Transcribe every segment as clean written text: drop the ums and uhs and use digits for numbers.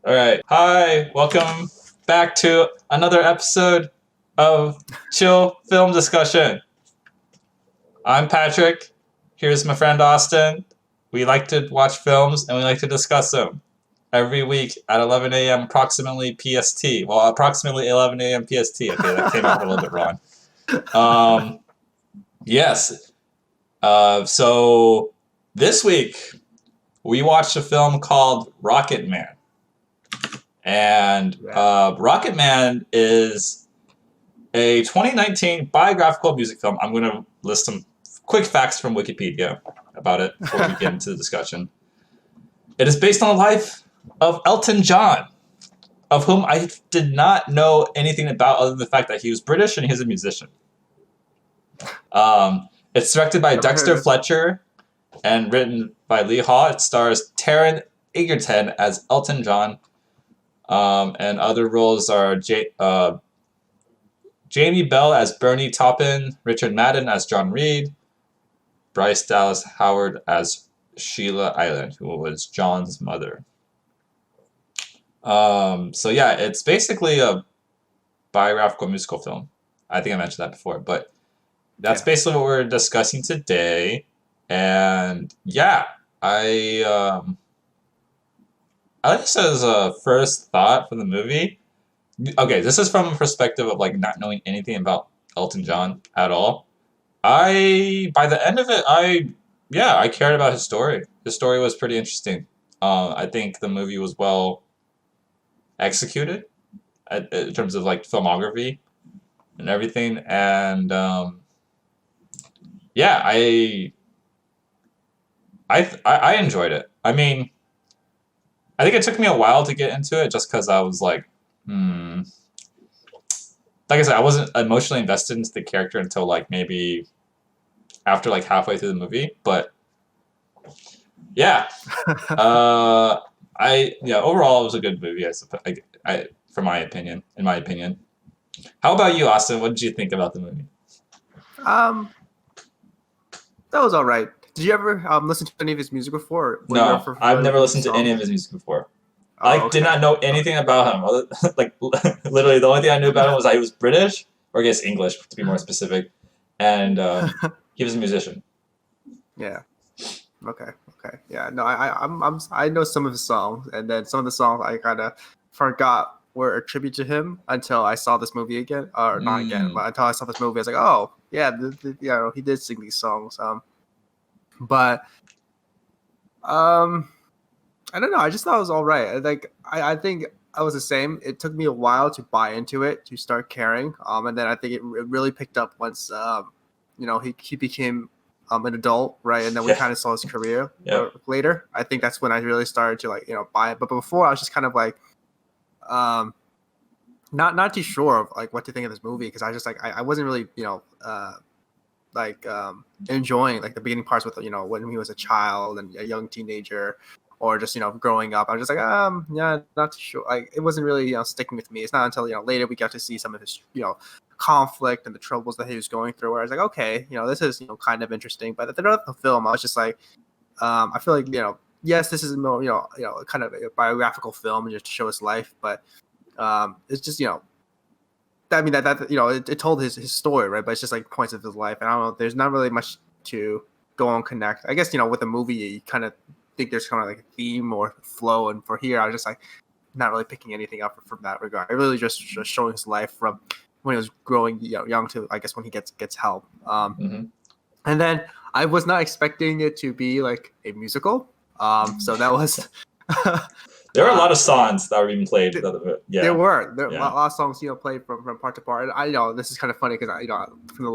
All right. Hi, welcome back to another episode of Chill Film Discussion. I'm Patrick. Here's my friend Austin. We like to watch films and we like to discuss them every week at 11 a.m. approximately PST. Well, approximately 11 a.m. PST. Okay, that came out a little bit wrong. Yes. So this week we watched a film called Rocketman. And Rocketman is a 2019 biographical music film. I'm going to list some quick facts from Wikipedia about it before we get into the discussion. It is based on the life of Elton John, of whom I did not know anything about other than the fact that he was British and he was a musician. It's directed by Dexter Fletcher and written by Lee Haw. It stars Taron Egerton as Elton John. And other roles are Jamie Bell as Bernie Taupin, Richard Madden as John Reed, Bryce Dallas Howard as Sheila Island, who was John's mother. So yeah, it's basically a biographical musical film. I think I mentioned that before, but that's basically what we're discussing today. And yeah, I like this as a first thought for the movie. Okay, this is from a perspective of like not knowing anything about Elton John at all. By the end of it, I cared about his story. His story was pretty interesting. I think the movie was well executed in terms of like filmography and everything. And yeah, I enjoyed it. I mean, I think it took me a while to get into it just because I was like, like I said, I wasn't emotionally invested into the character until like maybe after like halfway through the movie. But yeah, overall it was a good movie. I suppose, in my opinion. How about you, Austin? What did you think about the movie? That was all right. Did you ever listen to any of his music before? No, I've never listened to any of his music before. I did not know anything about him. Like literally, the only thing I knew about him was that he was British, or I guess English to be more specific, and he was a musician. Yeah. Okay. Yeah. No, I know some of his songs, and then some of the songs I kind of forgot were a tribute to him until I saw this movie again, or not again, but until I saw this movie, I was like, oh yeah, he did sing these songs. But I don't know. I just thought it was all right. Like I think I was the same. It took me a while to buy into it, to start caring. And then I think it really picked up once he became an adult, right? And then we kind of saw his career later. I think that's when I really started to buy it. But before I was just kind of like not too sure of like what to think of this movie, because I just like I wasn't really enjoying like the beginning parts with when he was a child and a young teenager, or just growing up. I was just like not too sure. Like it wasn't really sticking with me. It's not until later we got to see some of his conflict and the troubles that he was going through, where I was like, okay, this is kind of interesting. But at the end of the film, I was just like, I feel like yes, this is more kind of a biographical film just to show his life, but it's just I mean that it told his story, right? But it's just like points of his life, and I don't know. There's not really much to go and connect. I guess with the movie, you kind of think there's kind of like a theme or flow, and for here, I was just like not really picking anything up from that regard. It really just showing his life from when he was growing young to I guess when he gets help. And then I was not expecting it to be like a musical. So that was. There were a lot of songs that were being played. There were a lot of songs played from part to part. And I this is kind of funny because from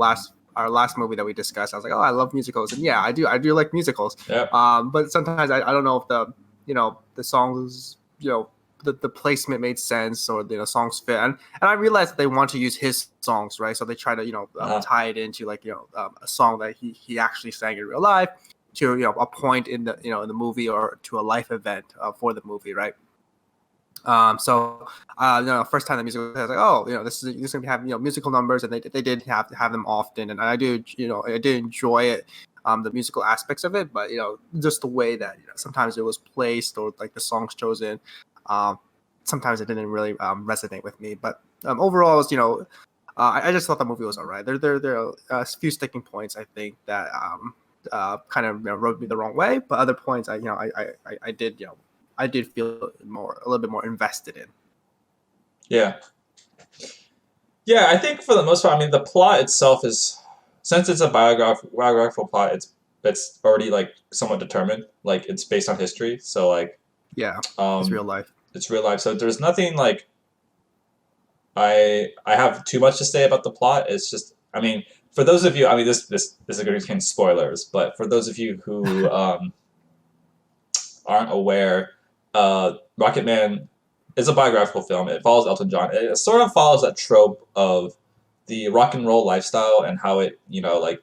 our last movie that we discussed, I was like, oh, I love musicals, and yeah, I do like musicals. Yeah. But sometimes I don't know if the songs the placement made sense, or songs fit, and I realized that they want to use his songs, right? So they try to tie it into like a song that he actually sang in real life, to a point in the in the movie, or to a life event for the movie, right? So first time the musical, I was like, oh, this is gonna have musical numbers, and they did have to have them often, and I did enjoy it, the musical aspects of it, but just the way that sometimes it was placed, or like the songs chosen, sometimes it didn't really resonate with me. But overall, it's, I just thought the movie was alright. There are a few sticking points I think that kind of rubbed me the wrong way, but other points I did I did feel a little bit more invested in. Yeah. Yeah, I think for the most part, I mean, the plot itself is, since it's a biographical plot, it's already like somewhat determined. Like it's based on history, so like Yeah, it's real life. It's real life. So there's nothing like I have too much to say about the plot. It's just, I mean, for those of you, I mean, this is going to contain spoilers, but for those of you who aren't aware, Rocketman is a biographical film. It follows Elton John. It sort of follows that trope of the rock and roll lifestyle and how it, like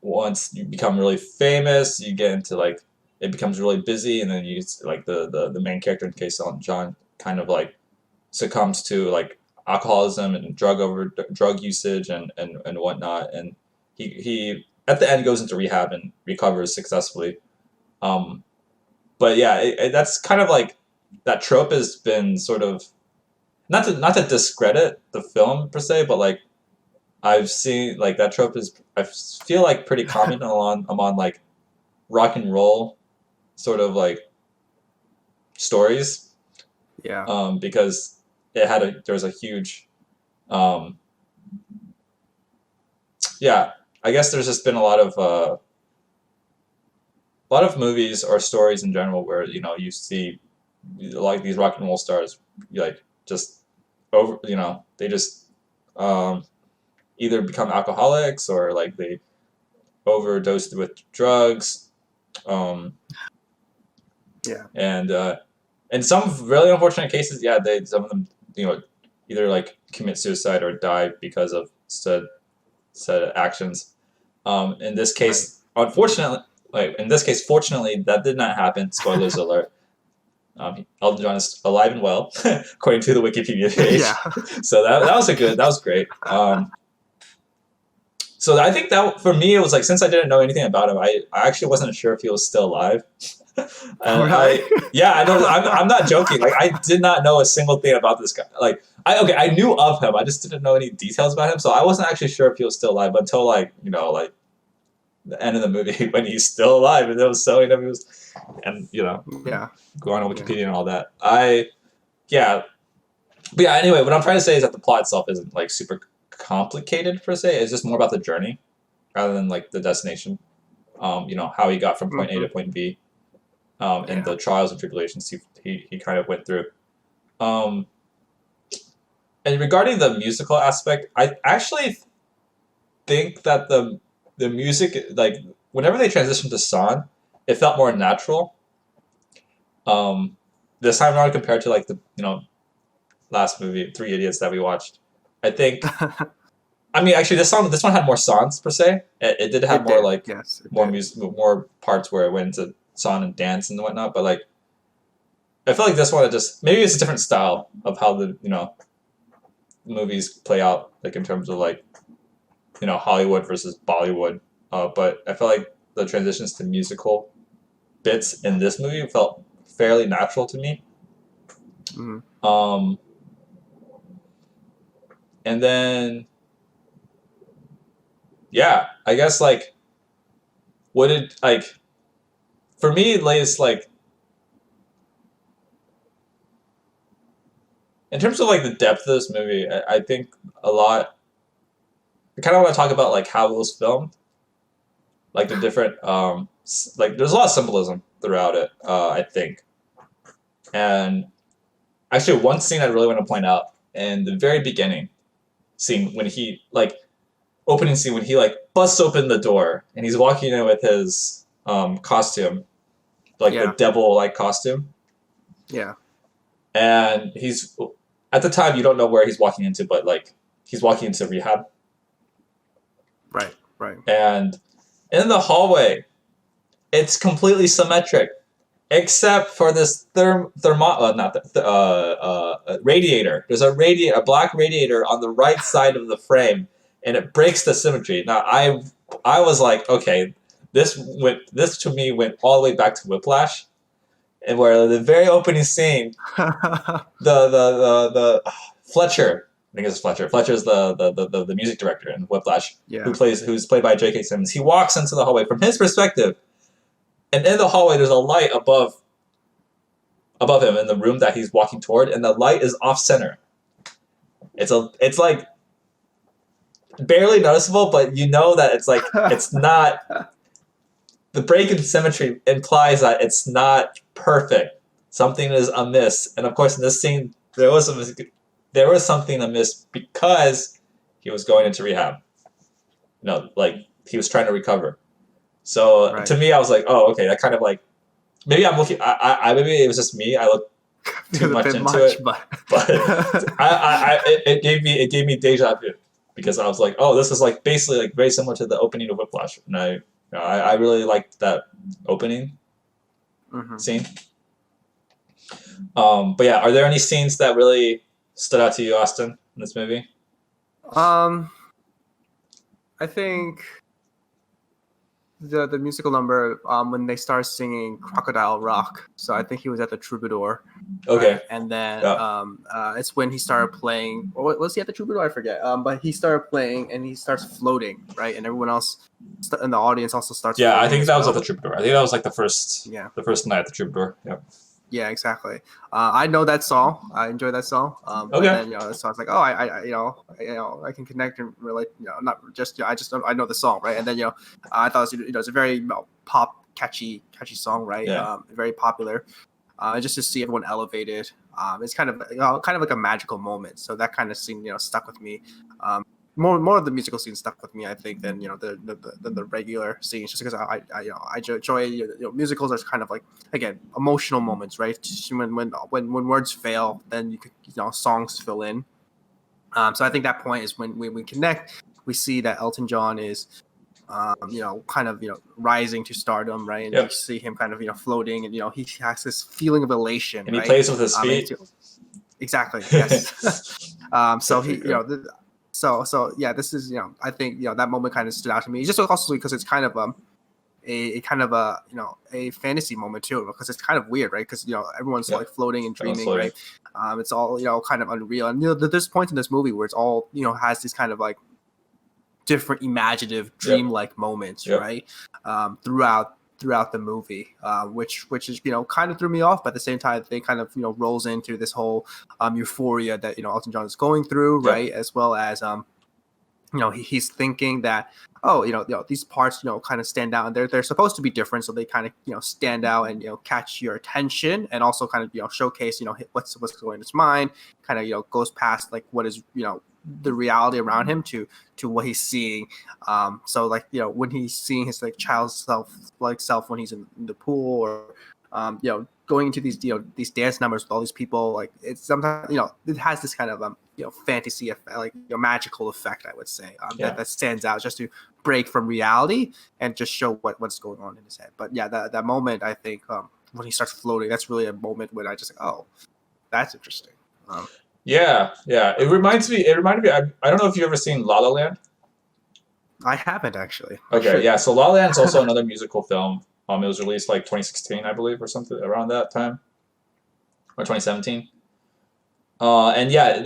once you become really famous, you get into like it becomes really busy, and then you like the main character, in case Elton John, kind of like succumbs to like alcoholism and drug usage and whatnot, and he at the end goes into rehab and recovers successfully. But yeah, that's kind of like that trope has been sort of not to discredit the film per se, but like I've seen like that trope is I feel like pretty common among like rock and roll sort of like stories. Yeah. Because there was a huge yeah, I guess there's just been a lot of movies or stories in general where you see like these rock and roll stars like just over they just either become alcoholics or like they overdosed with drugs, Yeah. and in some really unfortunate cases, yeah, some of them either like commit suicide or die because of said actions. In this case, unfortunately, fortunately, that did not happen. Spoilers alert. Elton John is alive and well, according to the Wikipedia page. Yeah. So that was great. So I think that for me it was like, since I didn't know anything about him, I actually wasn't sure if he was still alive. And Really? I know I'm not joking. Like I did not know a single thing about this guy. Like I knew of him, I just didn't know any details about him. So I wasn't actually sure if he was still alive until like like the end of the movie when he's still alive, and it was so he was, and Yeah. going on Wikipedia and all that. But yeah, anyway, what I'm trying to say is that the plot itself isn't like super complicated per se. It's just more about the journey rather than like the destination. How he got from point A to point B, and the trials and tribulations he kind of went through. And regarding the musical aspect, I actually think that the music, like whenever they transitioned to song, it felt more natural. This time around compared to like the last movie, Three Idiots, that we watched. I think. I mean, actually, this one had more songs per se. It did have more like more music, more parts where it went into song and dance and whatnot. But like, I feel like this one, maybe it's a different style of how the movies play out, like in terms of like Hollywood versus Bollywood. But I feel like the transitions to musical bits in this movie felt fairly natural to me. Mm-hmm. And then, yeah, I guess like, what did like, for me, Lay's like, in terms of like the depth of this movie, I think a lot. I kind of want to talk about like how it was filmed, like the different like there's a lot of symbolism throughout it. I think, and actually one scene I really want to point out in the very beginning scene when he like opening scene when he like busts open the door and he's walking in with his costume, like the devil like costume. Yeah. And he's at the time you don't know where he's walking into, but like he's walking into rehab. Right. And in the hallway, it's completely symmetric, except for this radiator. There's a black radiator on the right side of the frame, and it breaks the symmetry. Now I was like, okay, this to me went all the way back to Whiplash, and where the very opening scene, the Fletcher, I think it's Fletcher. Fletcher's the music director in Whiplash, Yeah. who's played by J.K. Simmons. He walks into the hallway from his perspective, and in the hallway there's a light above him in the room that he's walking toward, and the light is off center. It's like barely noticeable, but you know that it's like it's not. The break in symmetry implies that it's not perfect. Something is amiss, and of course, in this scene, there was something amiss because he was going into rehab. Like he was trying to recover. So Right. to me, I was like, oh, okay, that kind of like maybe I'm looking. Maybe it was just me. I looked too much into it, but it gave me deja vu because I was like, oh, this is like basically like very similar to the opening of Whiplash, and I really liked that opening scene. But yeah, are there any scenes that really stood out to you, Austin, in this movie? I think the musical number when they start singing Crocodile Rock. So I think he was at the Troubadour. Okay. Right? And then it's when he started playing. Or was he at the Troubadour? I forget. But he started playing and he starts floating, right? And everyone else in the audience also starts. Yeah, I think that was at the Troubadour. I think that was like the first night at the Troubadour. Yep. Yeah, exactly. I know that song. I enjoy that song. Okay. And then so I was like, oh, I can connect and relate. Not just I know the song, right? And then I thought it was a very pop, catchy song, right? Yeah. Very popular. Just to see everyone elevated, it's kind of like a magical moment. So that kind of scene, stuck with me. More of the musical scene stuck with me, I think, than the regular scenes, just because I enjoy musicals are kind of like, again, emotional moments, right? When words fail, then you could songs fill in. So I think that point is when we connect, we see that Elton John is kind of rising to stardom, right? And you see him kind of floating, and he has this feeling of elation, and he right? plays with his feet. Exactly. Yes. So he So yeah, this is I think that moment kind of stood out to me. Just also because it's kind of a fantasy moment too, because it's kind of weird, right? Because everyone's like floating and dreaming, right? It's all kind of unreal, and there's points in this movie where it's all has these kind of like different imaginative dreamlike moments, right? Throughout the movie, which is kind of threw me off, but at the same time they kind of rolls into this whole euphoria that Elton John is going through, right? As well as he's thinking that these parts kind of stand out, and they're supposed to be different, so they kind of stand out and catch your attention, and also kind of showcase what's going in his mind, kind of goes past like what is the reality around him to what he's seeing. So like when he's seeing his like child self when he's in the pool, or going into these dance numbers with all these people, like it's sometimes it has this kind of fantasy effect, like magical effect, I would say, that stands out just to break from reality and just show what's going on in his head. But yeah, that moment, I think when he starts floating, that's really a moment when I just like, oh, that's interesting. Yeah. It reminded me. I don't know if you've ever seen La La Land. I haven't actually. Okay, yeah. So La La Land's also another musical film. It was released like 2016, I believe, or something around that time, or 2017. And yeah,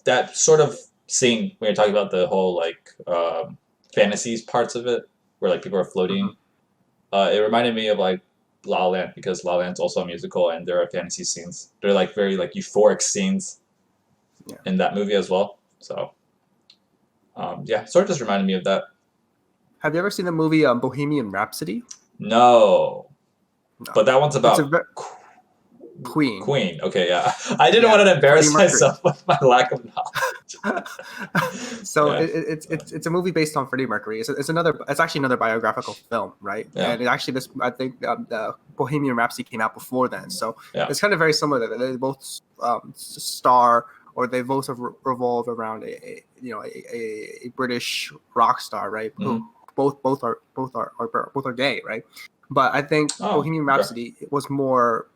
that sort of scene when you're talking about the whole like fantasies parts of it, where like people are floating. It reminded me of like La La Land, because La La Land's also a musical, and there are fantasy scenes. They're like very like euphoric scenes in that movie as well. So sort of just reminded me of that. Have you ever seen the movie Bohemian Rhapsody? No. But that one's about Queen. Okay, yeah. I didn't want to embarrass myself with my lack of knowledge. So it's a movie based on Freddie Mercury. It's actually another biographical film, right? Yeah. And actually I think the Bohemian Rhapsody came out before then. So yeah. It's kind of very similar that they both star, or they both revolve around a British rock star, right? Mm-hmm. Both are gay, right? But I think Bohemian Rhapsody was more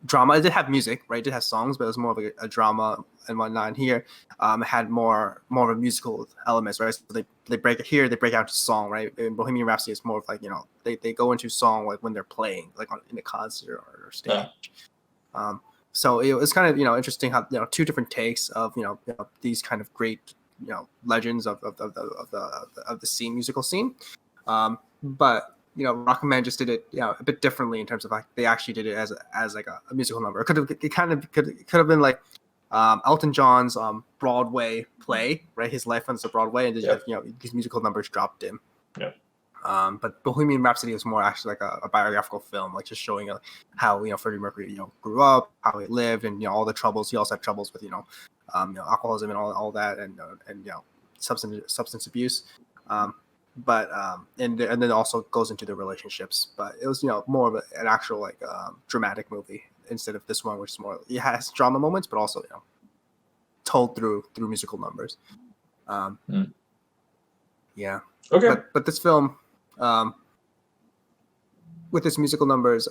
drama. It did have music, right? It did have songs, but it was more of a drama and whatnot. And here, it had more of a musical elements, right? So they break it here, they break out to song, right? In Bohemian Rhapsody, it's more of like, you know, they go into song like when they're playing, like in a concert or stage. Yeah. So it was kind of, you know, interesting how, you know, two different takes of, you know, these kind of great, you know, legends of the scene, musical scene. But you know, Rocketman just did it, you know, a bit differently in terms of like they actually did it as like a musical number. It could have been like Elton John's Broadway play, right? His life on the Broadway, and then Yep. you know, these musical numbers dropped in. Yep. But Bohemian Rhapsody was more actually like a biographical film, like just showing how, you know, Freddie Mercury, you know, grew up, how he lived, and, you know, all the troubles. He also had troubles with, you know, alcoholism and all that, and you know, substance abuse. And then also goes into the relationships. But it was, you know, more of an actual like dramatic movie instead of this one, which is more, it has drama moments, but also, you know, told through musical numbers. Yeah. Okay. But this film, with its musical numbers,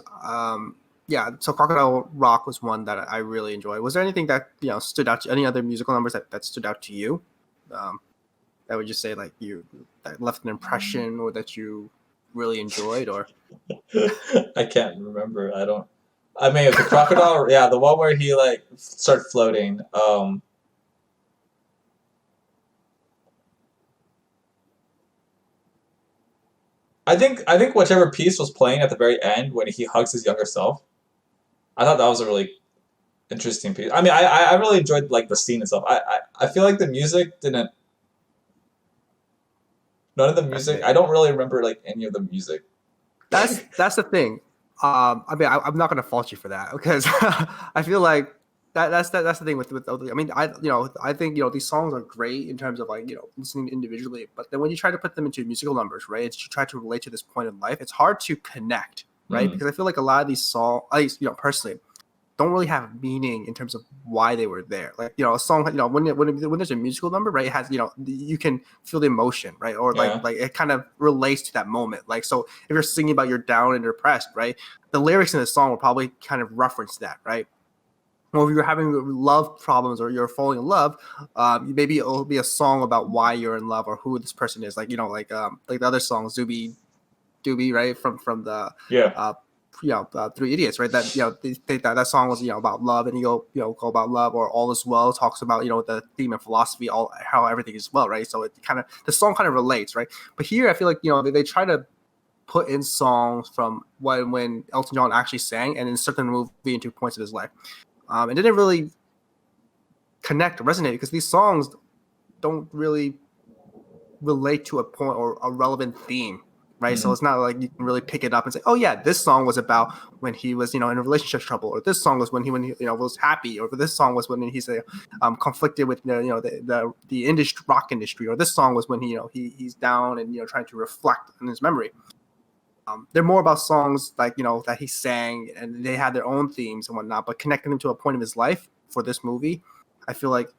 yeah. So Crocodile Rock was one that I really enjoyed. Was there anything that, you know, stood out to any other musical numbers that stood out to you? That would just say like that left an impression or that you really enjoyed, or I can't remember. I mean, the crocodile. Yeah, the one where he like started floating. I think whichever piece was playing at the very end when he hugs his younger self. I thought that was a really interesting piece. I mean, I really enjoyed like the scene itself. I feel like the music didn't. None of the music. I don't really remember like any of the music. that's the thing. I mean, I'm not gonna fault you for that because I feel like that's the thing with I mean, I think, you know, these songs are great in terms of like, you know, listening individually, but then when you try to put them into musical numbers, right? It's you try to relate to this point in life. It's hard to connect, right? Because I feel like a lot of these songs, at least, you know, personally, don't really have meaning in terms of why they were there. Like, you know, a song, you know, when there's a musical number, right, it has, you know, you can feel the emotion, right? Or Yeah. like it kind of relates to that moment. Like, so if you're singing about you're down and depressed, right, the lyrics in the song will probably kind of reference that, right? Or if you're having love problems or you're falling in love, maybe it'll be a song about why you're in love or who this person is. Like, you know, like the other song, Zuby Doobie, right, from the Yeah. Three Idiots, right? That, you know, that song was, you know, about love, and go about love, or All Is Well talks about, you know, the theme and philosophy, all how everything is well, right? So it kind of, the song kind of relates, right? But here I feel like, you know, they try to put in songs from when Elton John actually sang and insert the movie into points of his life. It didn't really connect or resonate because these songs don't really relate to a point or a relevant theme, right? So it's not like you can really pick it up and say, oh yeah, this song was about when he was, you know, in a relationship trouble, or this song was when he you know, was happy, or this song was when he's conflicted with, you know, the industry, rock industry, or this song was when he, you know, he's down and, you know, trying to reflect on his memory. They're more about songs like, you know, that he sang, and they had their own themes and whatnot, but connecting them to a point of his life for this movie, I feel like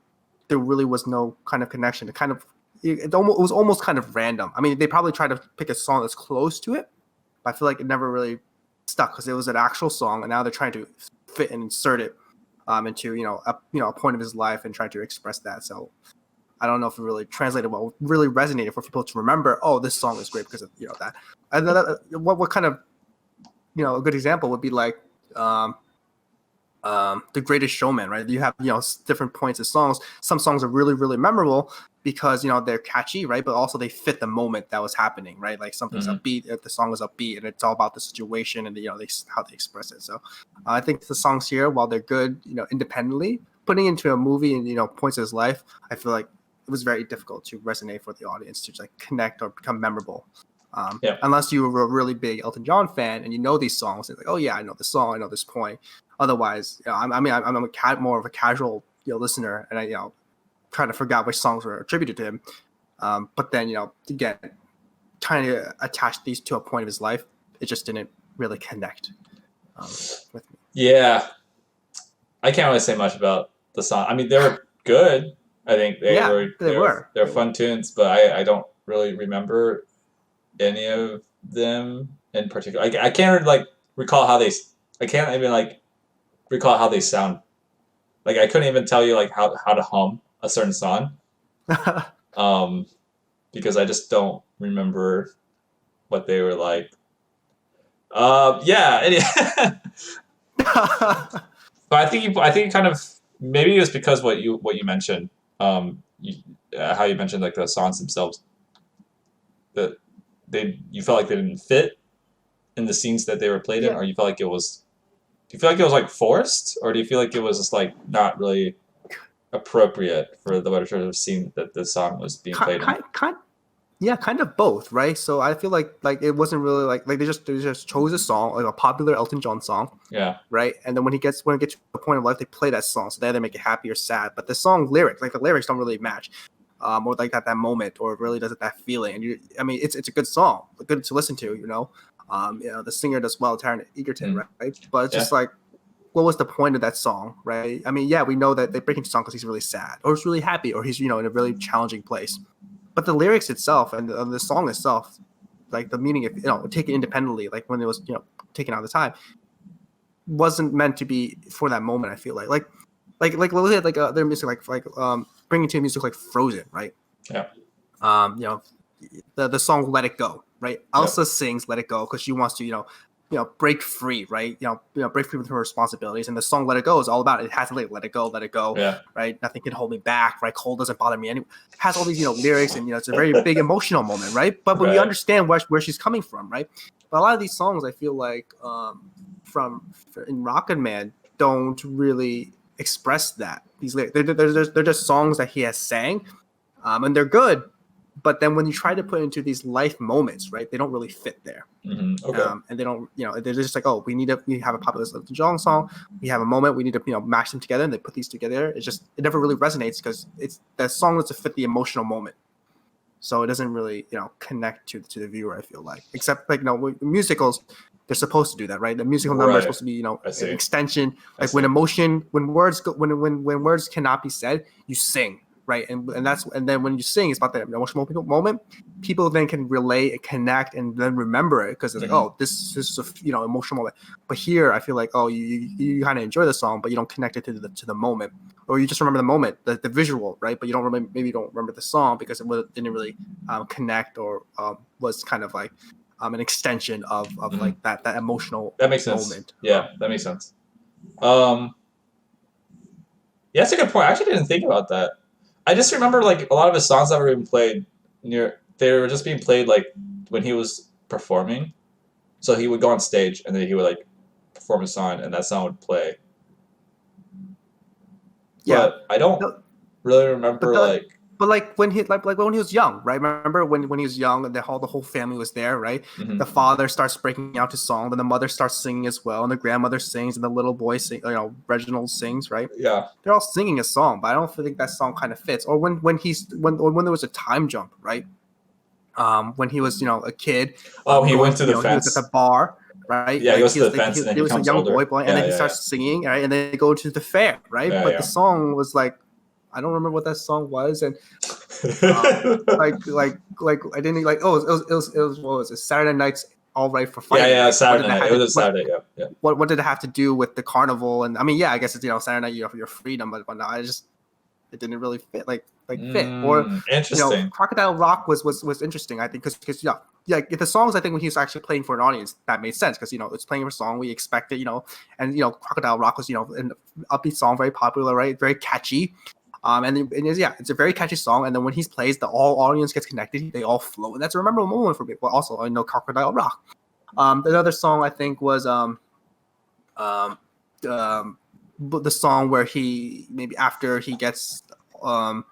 there really was no kind of connection. It was almost kind of random. I mean, they probably tried to pick a song that's close to it, but I feel like it never really stuck because it was an actual song, and now they're trying to fit and insert it into, you know, a point of his life and trying to express that. So I don't know if it really translated well, really resonated for people to remember, oh, this song is great because of, you know, that. And what kind of, you know, a good example would be like The Greatest Showman, right? You have, you know, different points of songs. Some songs are really, really memorable because, you know, they're catchy, right? But also they fit the moment that was happening, right? Like something's upbeat, if the song is upbeat, and it's all about the situation and, you know, how they express it. So I think the songs here, while they're good, you know, independently, putting into a movie and, you know, points of his life, I feel like it was very difficult to resonate for the audience to like connect or become memorable. Unless you were a really big Elton John fan and you know these songs, and like, oh yeah, I know this song, I know this point. Otherwise, you know, I'm more of a casual, you know, listener, and I, you know, trying to figure out which songs were attributed to him. But then, you know, again, trying to attach these to a point of his life, it just didn't really connect with me. Yeah, I can't really say much about the song. I mean, they were good. I think they were fun tunes, but I don't really remember any of them in particular. I can't like recall how they. I can't even like recall how they sound. Like I couldn't even tell you like how to hum a certain song. Um, because I just don't remember what they were like. Yeah. But I think kind of maybe it was because what you mentioned, how you mentioned like the songs themselves, that you felt like they didn't fit in the scenes that they were played in, Yeah. or you felt like it was. Do you feel like it was like forced, or do you feel like it was just like not really appropriate for the what sort of scene that the song was being played in? Yeah, kind of both, right? So I feel like it wasn't really like they just chose a song, like a popular Elton John song, Yeah. right? And then when it gets to a point of life, they play that song, so they either make it happy or sad. But the song lyrics, like the lyrics, don't really match, or like that moment, or it really doesn't that feeling. And I mean, it's a good song, good to listen to, the singer does well, Taron Egerton, right? But it's Yeah. just like, what was the point of that song, right? I mean, yeah, we know that they break into song because he's really sad, or he's really happy, or he's in a really challenging place. But the lyrics itself and the song itself, like the meaning, if taken independently, like when it was taken out of the time, wasn't meant to be for that moment. I feel like look at like their music, bringing to music like Frozen, right? Yeah. The song "Let It Go," right? Elsa sings "Let It Go" because she wants to break free, right? Break free with her responsibilities. And the song "Let It Go" is all about it. It has to let it go, Yeah. right? Nothing can hold me back, right? Cold doesn't bother me anymore. It has all these lyrics, and it's a very big emotional moment, right? But we understand where she's coming from, right? But a lot of these songs, I feel like in Rocketman, don't really express that. These lyrics, they're just songs that he has sang, and they're good. But then when you try to put into these life moments, right, they don't really fit there. Mm-hmm. Okay. And they don't, they're just like, oh, we have a popular Elton John song, we have a moment, we need to, mash them together, and they put these together. It never really resonates because it's that song needs to fit the emotional moment. So it doesn't really, connect to the viewer. I feel like, except like, musicals, they're supposed to do that, right? The musical number is supposed to be, an extension. Like when words cannot be said, you sing. Right, and then when you sing, it's about the emotional moment. People then can relate and connect and then remember it because it's like, oh, this is a emotional moment. But here, I feel like, oh, you kind of enjoy the song, but you don't connect it to the moment, or you just remember the moment, the visual, right? But you don't remember, maybe you don't remember the song because it didn't really connect or was kind of like an extension of like that emotional that makes sense. moment. Yeah, that makes sense. Yeah, that's a good point. I actually didn't think about that. I just remember like a lot of his songs that were being played they were just being played like when he was performing. So he would go on stage and then he would like perform a song and that song would play. Yeah, but I don't really remember But like when he when he was young, right? Remember when he was young and the whole family was there, right? Mhm. The father starts breaking out to song, then the mother starts singing as well, and the grandmother sings, and the little boy Reginald sings, right? Yeah. They're all singing a song, but I don't think that song kind of fits. Or when there was a time jump, right? When he was a kid. He went to the fence. He was at the bar, right? Yeah, like, he goes to the fence and then he was a becomes young older. boy, and then he starts singing, right? And then they go to the fair, right? Yeah, but the song was like, I don't remember what that song was, and like I didn't like. Oh, it was what was it? Saturday Night's All Right for Fighting. Yeah, right? Saturday night. It was a Saturday. Yeah. What did it have to do with the carnival? And I mean, yeah, I guess it's Saturday night, your freedom, but no, it didn't really fit fit. Or interesting. Crocodile Rock was interesting, I think, because the songs, I think when he was actually playing for an audience, that made sense because it's playing for a song we expected, and Crocodile Rock was an upbeat song, very popular, right, very catchy. It's a very catchy song, and then when he plays, the all audience gets connected, they all flow, and that's a memorable moment for me. But also, I know Crocodile Rock. The other song I think was the song where he maybe after he gets all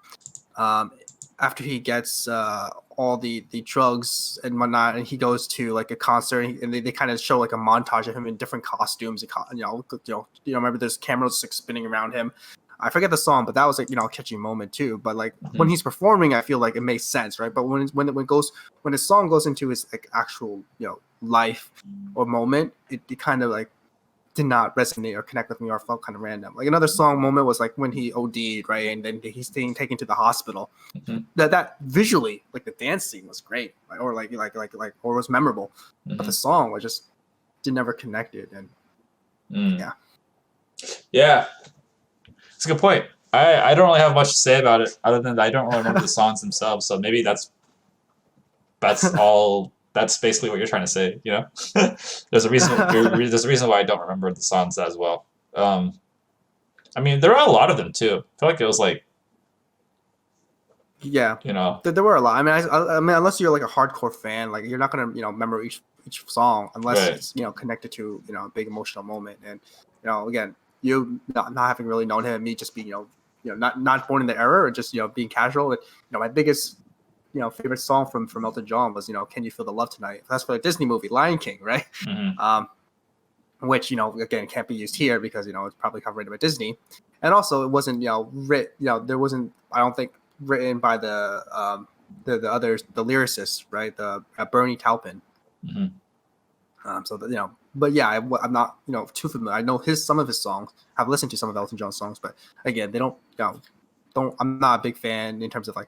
the drugs and whatnot, and he goes to like a concert, and they kind of show like a montage of him in different costumes. Remember there's cameras like spinning around him. I forget the song, but that was like a catchy moment too. But like when he's performing, I feel like it makes sense, right? But when the song goes into his like actual life or moment, it kind of like did not resonate or connect with me, or felt kind of random. Like another song moment was like when he OD'd, right, and then he's being taken to the hospital. Mm-hmm. That visually, like the dance scene was great, or or was memorable, but the song was just never connected, and yeah. Yeah, it's a good point. I don't really have much to say about it other than I don't really remember the songs themselves. So maybe that's all. That's basically what you're trying to say. You know, there's a reason. There's a reason why I don't remember the songs as well. Um, I mean, there are a lot of them too. I feel like it was like Yeah, you know, there were a lot. I mean, I mean, unless you're like a hardcore fan, like you're not gonna remember each song unless right. it's connected to a big emotional moment. And again, you not having really known him, me just being not born in the era or just being casual. Like, my biggest favorite song from Elton John was Can You Feel the Love Tonight? That's for a Disney movie, Lion King, right? Mm-hmm. Which again can't be used here because it's probably copyrighted by Disney, and also it wasn't writ there wasn't, I don't think, written by the others, the lyricists, right, the Bernie Taupin. So that, but yeah, I'm not too familiar. I know some of his songs. I've listened to some of Elton John's songs, but again, they don't don't I'm not a big fan in terms of like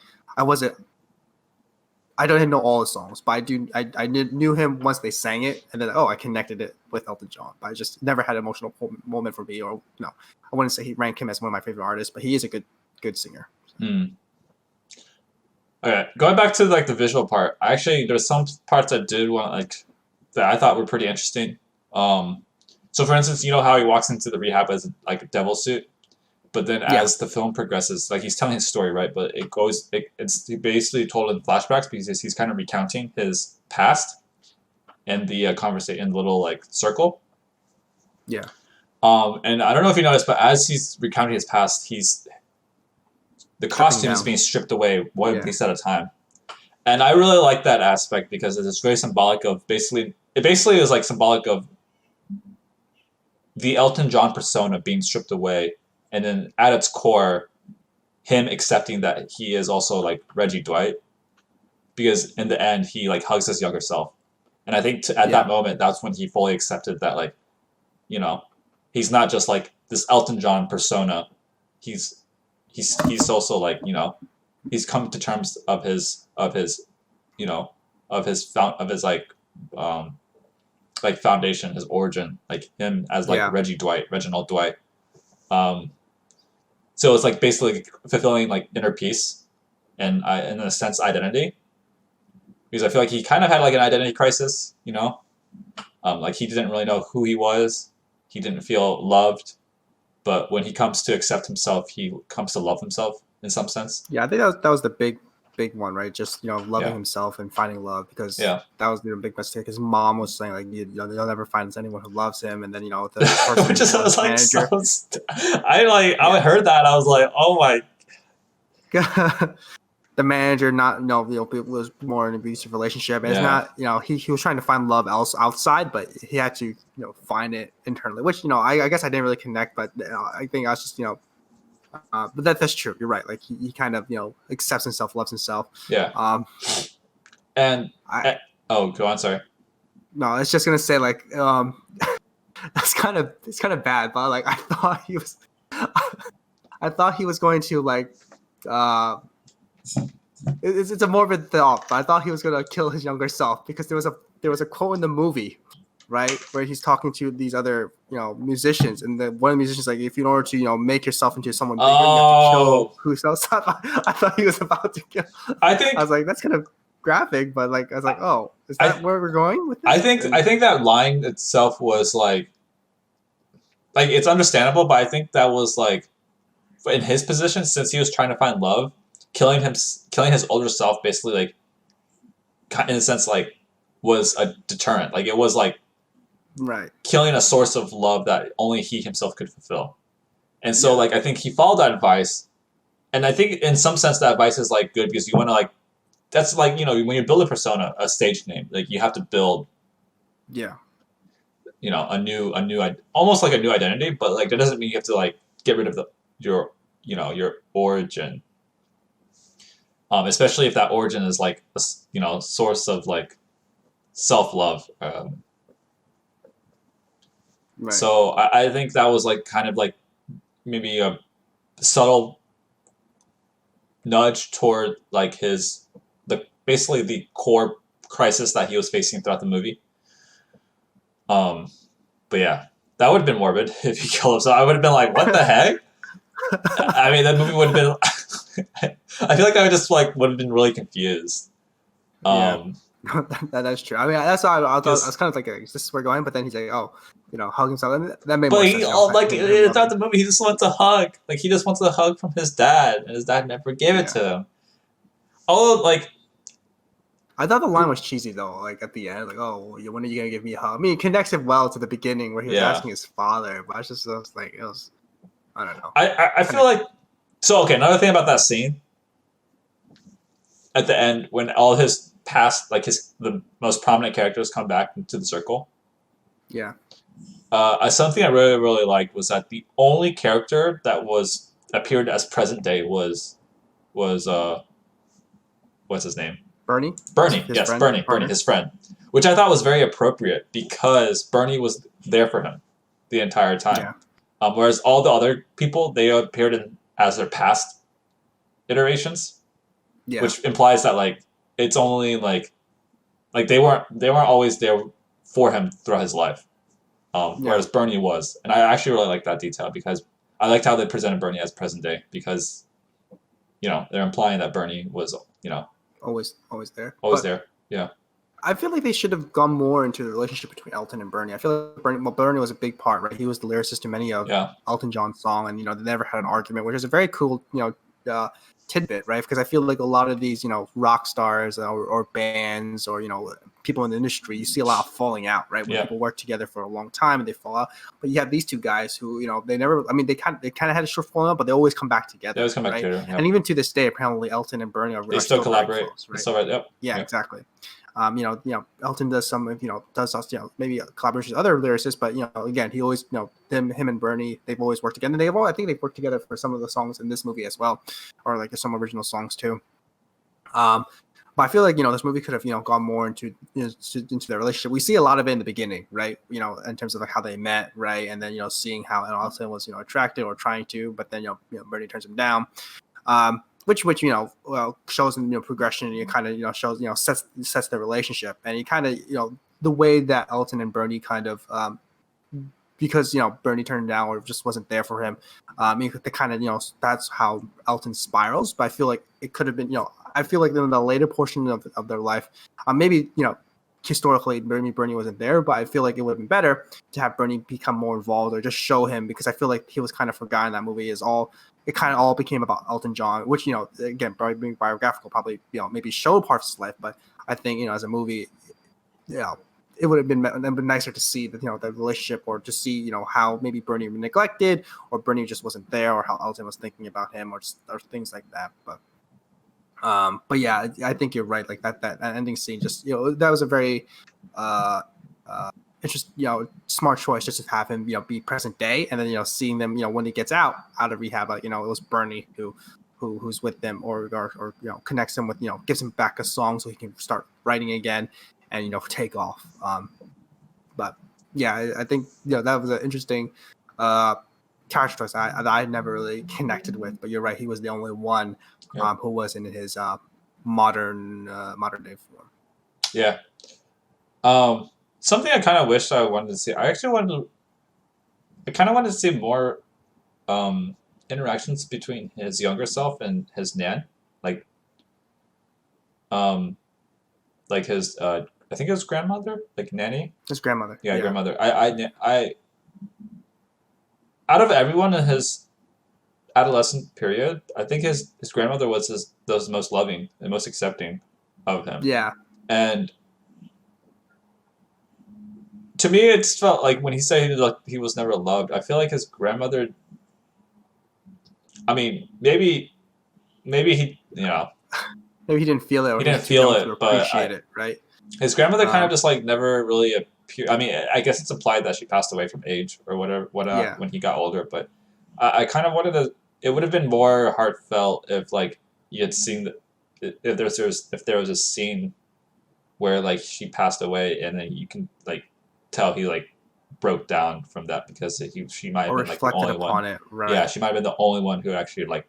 I don't even know all the songs, but I knew him once they sang it, and then I connected it with Elton John. But I just never had an emotional moment for me, or I wouldn't say he rank him as one of my favorite artists, but he is a good singer. Mm. Okay, going back to like the visual part, there's some parts I did want like that I thought were pretty interesting. So for instance, you know how he walks into the rehab as like a devil suit, but then Yeah, as the film progresses, like he's telling his story, right? But it's basically told in flashbacks because he's kind of recounting his past and the conversation in the little like circle. yeah, And I don't know if you noticed, but as he's recounting his past, the stripping costume is down. being stripped away one Yeah, piece at a time. And I really like that aspect because it's very symbolic of it basically is like symbolic of the Elton John persona being stripped away, and then at its core, him accepting that he is also like Reggie Dwight, because in the end he like hugs his younger self, and I think at that yeah, moment that's when he fully accepted that like you know he's not just like this Elton John persona, he's he's also like he's come to terms of his you know of his um like foundation, his origin, like him as like yeah, Reginald Dwight. Um, so it's like basically fulfilling like inner peace and in a sense identity, because I feel like he kind of had like an identity crisis, like he didn't really know who he was, he didn't feel loved, but when he comes to accept himself, he comes to love himself in some sense. yeah. I think that was the big one, right? Just loving Yeah, himself and finding love, because yeah. that was the big mistake. His mom was saying like you'll never find anyone who loves him, and then the person Which is his like so. manager. I Yeah. heard that I was like, oh my. The manager not was more in an abusive relationship, and it's Yeah, not he was trying to find love else outside, but he had to find it internally, which I guess I didn't really connect, but I think I was just but that's true. You're right. Like he kind of accepts himself, loves himself. yeah. um And I eh, oh, go on. Sorry. No, it's just gonna say like it's kind of bad, but like I thought he was going to like uh it's a morbid thought, but I thought he was gonna kill his younger self, because there was a quote in the movie, right, where he's talking to these other musicians, and one of the musicians like, if in order to make yourself into someone bigger, you have to kill Oh, who's else. I thought he was about to kill. I I think was like, that's kind of graphic, but like I was like, oh, is that I where we're going with this? I And think that line itself was like it's understandable, but I think that was like in his position, since he was trying to find love, killing his older self basically like in a sense like was a deterrent. Like it was like right, killing a source of love that only he himself could fulfill. And so yeah, like I think he followed that advice, and I think in some sense that advice is like good because you want to like that's like when you build a persona, a stage name, like you have to build yeah, a new almost like a new identity, but like that doesn't mean you have to like get rid of your origin, especially if that origin is like a source of like self-love. right, So I think that was like kind of like maybe a subtle nudge toward like basically the core crisis that he was facing throughout the movie. um but yeah, That would have been morbid if he killed himself. I would have been like, what the heck? I mean, that movie would have been. I feel like I would just like would have been really confused. Yeah. That's true. I mean, that's why I thought I was kind of like, is this where we're going? But then he's like, oh, hug himself. And that made more But sense. he, like throughout the movie, he just wants a hug. Like he just wants a hug from his dad, and his dad never gave it to him. Oh, like I thought the line was cheesy though. Like at the end, like, oh, when are you gonna give me a hug? I mean, it connects it well to the beginning where he was asking his father. But I was like, I don't know. I feel like okay. Another thing about that scene at the end when all his past, like the most prominent characters come back into the circle. Yeah. Something I really, really liked was that the only character that appeared as present day was what's his name? Bernie? Bernie, yes, Bernie, his friend. Which I thought was very appropriate because Bernie was there for him the entire time. Yeah. Whereas all the other people, they appeared as their past iterations. Yeah. Which implies that like it's only like they weren't always there for him throughout his life. Whereas Bernie was. And I actually really like that detail because I liked how they presented Bernie as present day because, they're implying that Bernie was, always there. Always there, yeah. I feel like they should have gone more into the relationship between Elton and Bernie. I feel like Bernie was a big part, right? He was the lyricist to many of Elton John's songs, and they never had an argument, which is a very cool, tidbit, right? Because I feel like a lot of these, rock stars or bands or people in the industry, you see a lot of falling out, right? When people work together for a long time and they fall out. But you have these two guys who, they never. I mean, they kind of had a short falling out, but they always come back together. They always come back together. Yep. And even to this day, apparently Elton and Bernie are still collaborate. Close, right? Still right. Yep. Yeah, exactly. Elton does some, maybe collaborations with other lyricists, but again, he always, him and Bernie, they've always worked together. And I think they've worked together for some of the songs in this movie as well, or like some original songs too. But I feel like this movie could have gone more into their relationship. We see a lot of it in the beginning, right? In terms of like how they met, right? And then seeing how Elton was attracted or trying to, but then Bernie turns him down. Which shows in progression, and kind of shows sets the relationship, and you kind of the way that Elton and Bernie kind of because Bernie turned down or just wasn't there for him. They kind of that's how Elton spirals. But I feel like it could have been I feel like in the later portion of their life, maybe historically Bernie wasn't there, but I feel like it would have been better to have Bernie become more involved or just show him, because I feel like he was kind of forgotten. That movie it kind of all became about Elton John, which again, probably being biographical, probably maybe show parts of his life, but I think as a movie, it would have been nicer to see the the relationship, or to see how maybe Bernie was neglected, or Bernie just wasn't there, or how Elton was thinking about him, or things like that. But yeah, I think you're right. Like that ending scene, just that was a very interesting, smart choice, just to have him be present day, and then seeing them when he gets out of rehab, it was Bernie who's with them, or connects him with gives him back a song so he can start writing again and take off. But yeah, I think that was an interesting character choice that I never really connected with. But you're right, he was the only one who was in his modern day form. Yeah. Something I kind of wish I wanted to see. I kind of wanted to see more interactions between his younger self and his nan, like his I think his grandmother, like nanny. His grandmother. Yeah, grandmother. I out of everyone in his adolescent period, I think his grandmother was the most loving and most accepting of him. Yeah. And to me, it felt like when he said he was never loved, I feel like his grandmother. I mean, maybe he, maybe he didn't feel it. Or he didn't feel it, but appreciate it, right? His grandmother kind of just like never really appeared. I mean, I guess it's implied that she passed away from age or whatever, when he got older. But I kind of wanted to. It would have been more heartfelt if like you had seen if there was a scene where like she passed away, and then you can like tell he like broke down from that, because she might have been like the only one. It, right. Yeah, she might have been the only one who actually like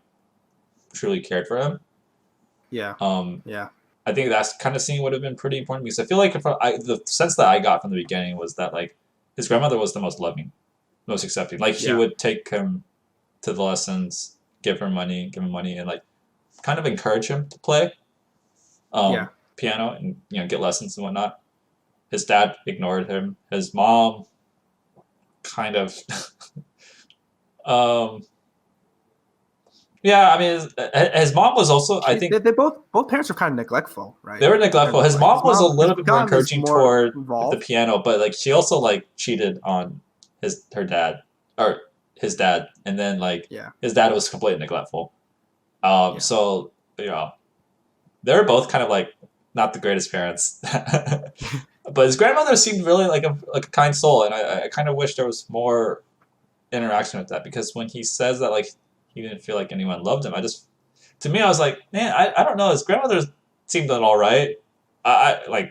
truly cared for him. Yeah. Yeah. I think that's kind of scene would have been pretty important, because I feel like the sense that I got from the beginning was that like his grandmother was the most loving most accepting. Like he would take him to the lessons, give him money, and like kind of encourage him to play piano and get lessons and whatnot. His dad ignored him. His mom kind of yeah, I mean his mom was also I think they both parents were kind of neglectful, right? They were neglectful. His mom was a little bit more encouraging toward involved. the piano, but like she also like cheated on her dad or his dad, and then like his dad was completely neglectful. So they were both kind of like not the greatest parents. But his grandmother seemed really like a kind soul, and I kind of wish there was more interaction with that, because when he says that like he didn't feel like anyone loved him, to me I was like, man, I don't know, his grandmother seemed all right. I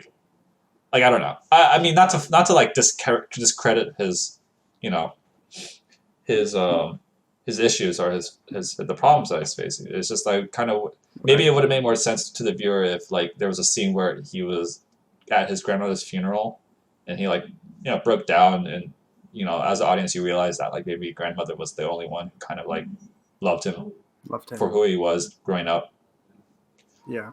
I don't know. I mean, not to like discredit his his issues or his the problems that he's facing. It's just like kind of maybe it would have made more sense to the viewer if like there was a scene where he was at his grandmother's funeral and he like broke down, and as an audience you realize that like maybe grandmother was the only one who kind of like loved him for who he was growing up. Yeah.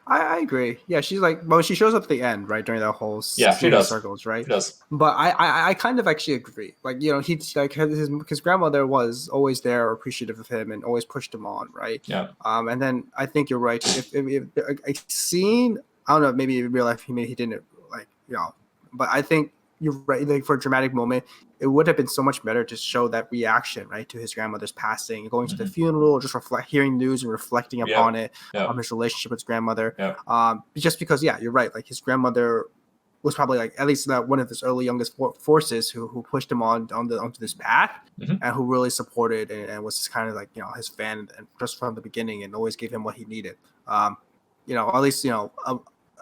I agree. Yeah, she's like, well, she shows up at the end, right, during that whole she does. circles, right? She does. But I kind of actually agree. Like, he's like his grandmother was always there, appreciative of him, and always pushed him on, right? Yeah. And then I think you're right. If a scene, I don't know, maybe in real life he didn't like, but I think you're right. Like for a dramatic moment, it would have been so much better to show that reaction, right, to his grandmother's passing, going to the funeral, just hearing news and reflecting upon it, his relationship with his grandmother. Just because, you're right. Like his grandmother was probably like at least one of his early youngest forces who pushed him onto this path, and who really supported and was kind of like his fan and just from the beginning, and always gave him what he needed. At least a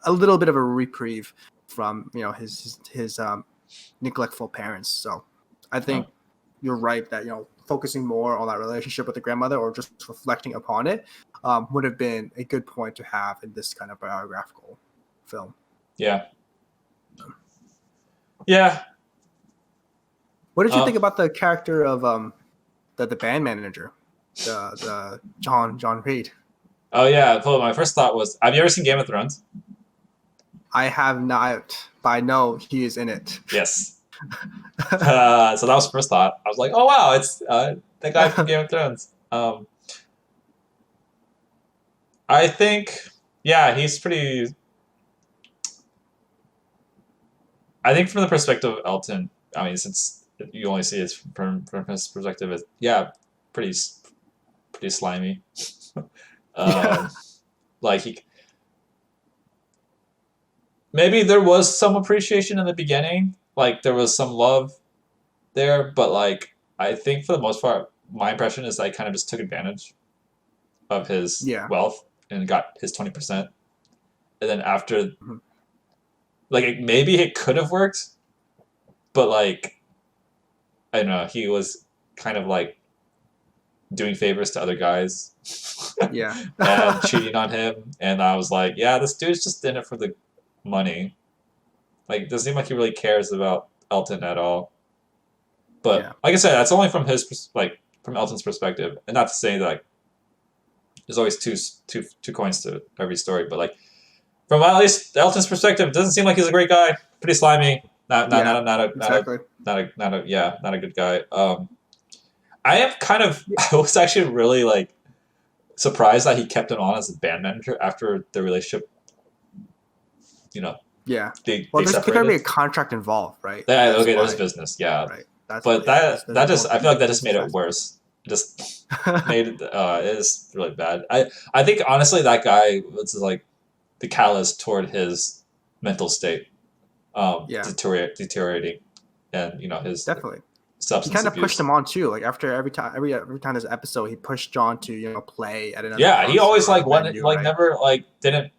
little bit of a reprieve from his neglectful parents. So I think you're right that focusing more on that relationship with the grandmother or just reflecting upon it would have been a good point to have in this kind of biographical film. Yeah. What did you think about the character of the band manager, the John Reed? Oh yeah, well, my first thought was, have you ever seen Game of Thrones? I have not, but I know he is in it. Yes. So that was the first thought. I was like, oh wow, it's the guy from Game of Thrones. I think, he's pretty. I think from the perspective of Elton, I mean, since you only see it from his perspective, it's pretty slimy. Like maybe there was some appreciation in the beginning, like there was some love there, but like I think for the most part, my impression is that he kind of just took advantage of his wealth and got his 20%, and then after, like maybe it could have worked, but like I don't know, he was kind of like doing favors to other guys, and cheating on him, and I was like, this dude's just in it for the money. Like, it doesn't seem like he really cares about Elton at all. But like I said, that's only from from Elton's perspective, and not to say that like there's always two coins to every story, but like from at least Elton's perspective, it doesn't seem like he's a great guy. Pretty slimy. Not a good guy. I am kind of I was actually really like surprised that he kept him on as a band manager after the relationship. They there's going to be a contract involved, right? Yeah, okay, there's business, right. But that just I feel like that just made it worse. Just made it is really bad. I think honestly that guy was like the catalyst toward his mental state deteriorating, and his definitely substance he kind of abuse. Pushed him on too. Like after every time there's an episode, he pushed John to play at another. Yeah, he always like never like didn't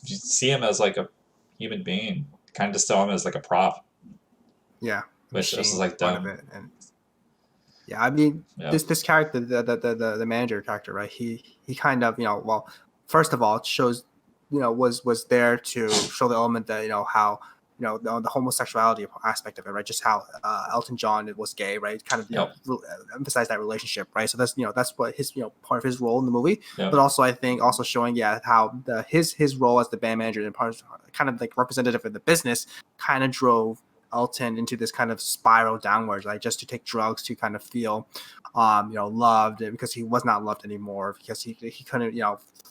see him as like a human being. Kind of just saw him as like a prop. Yeah, which is like dumb. I mean, this character, the manager character, right? He kind of first of all, it shows was there to show the element that how the homosexuality aspect of it, right? Just how Elton John was gay, right? Kind of Yep. emphasize that relationship, right? So that's what his part of his role in the movie, Yep. but also I think also showing how his role as the band manager and part kind of like representative of the business kind of drove Elton into this kind of spiral downwards, like just to take drugs to kind of feel loved, because he was not loved anymore, because he couldn't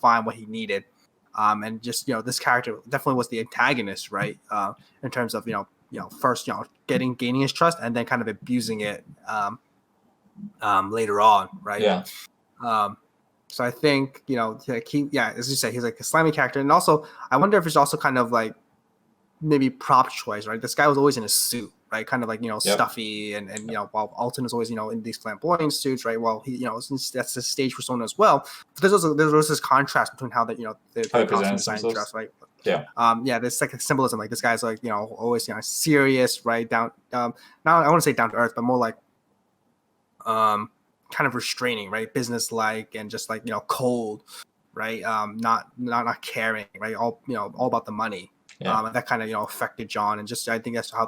find what he needed. And just this character definitely was the antagonist, right? In terms of first gaining his trust and then kind of abusing it later on, right? Yeah. So I think as you say, he's like a slimy character, and also I wonder if it's also kind of like maybe prop choice, right? This guy was always in a suit, right? Kind of like stuffy, and while Alton is always in these flamboyant suits, right? Well, he that's the stage persona as well. But there's this contrast between how the costume design and dress, right? Yeah. There's like a symbolism, like this guy's like always serious, right? Down not I want to say down to earth, but more like kind of restraining, right? Business like, and just like cold, right? Not caring, right? All about the money. Yeah. That kind of affected John, and just I think that's how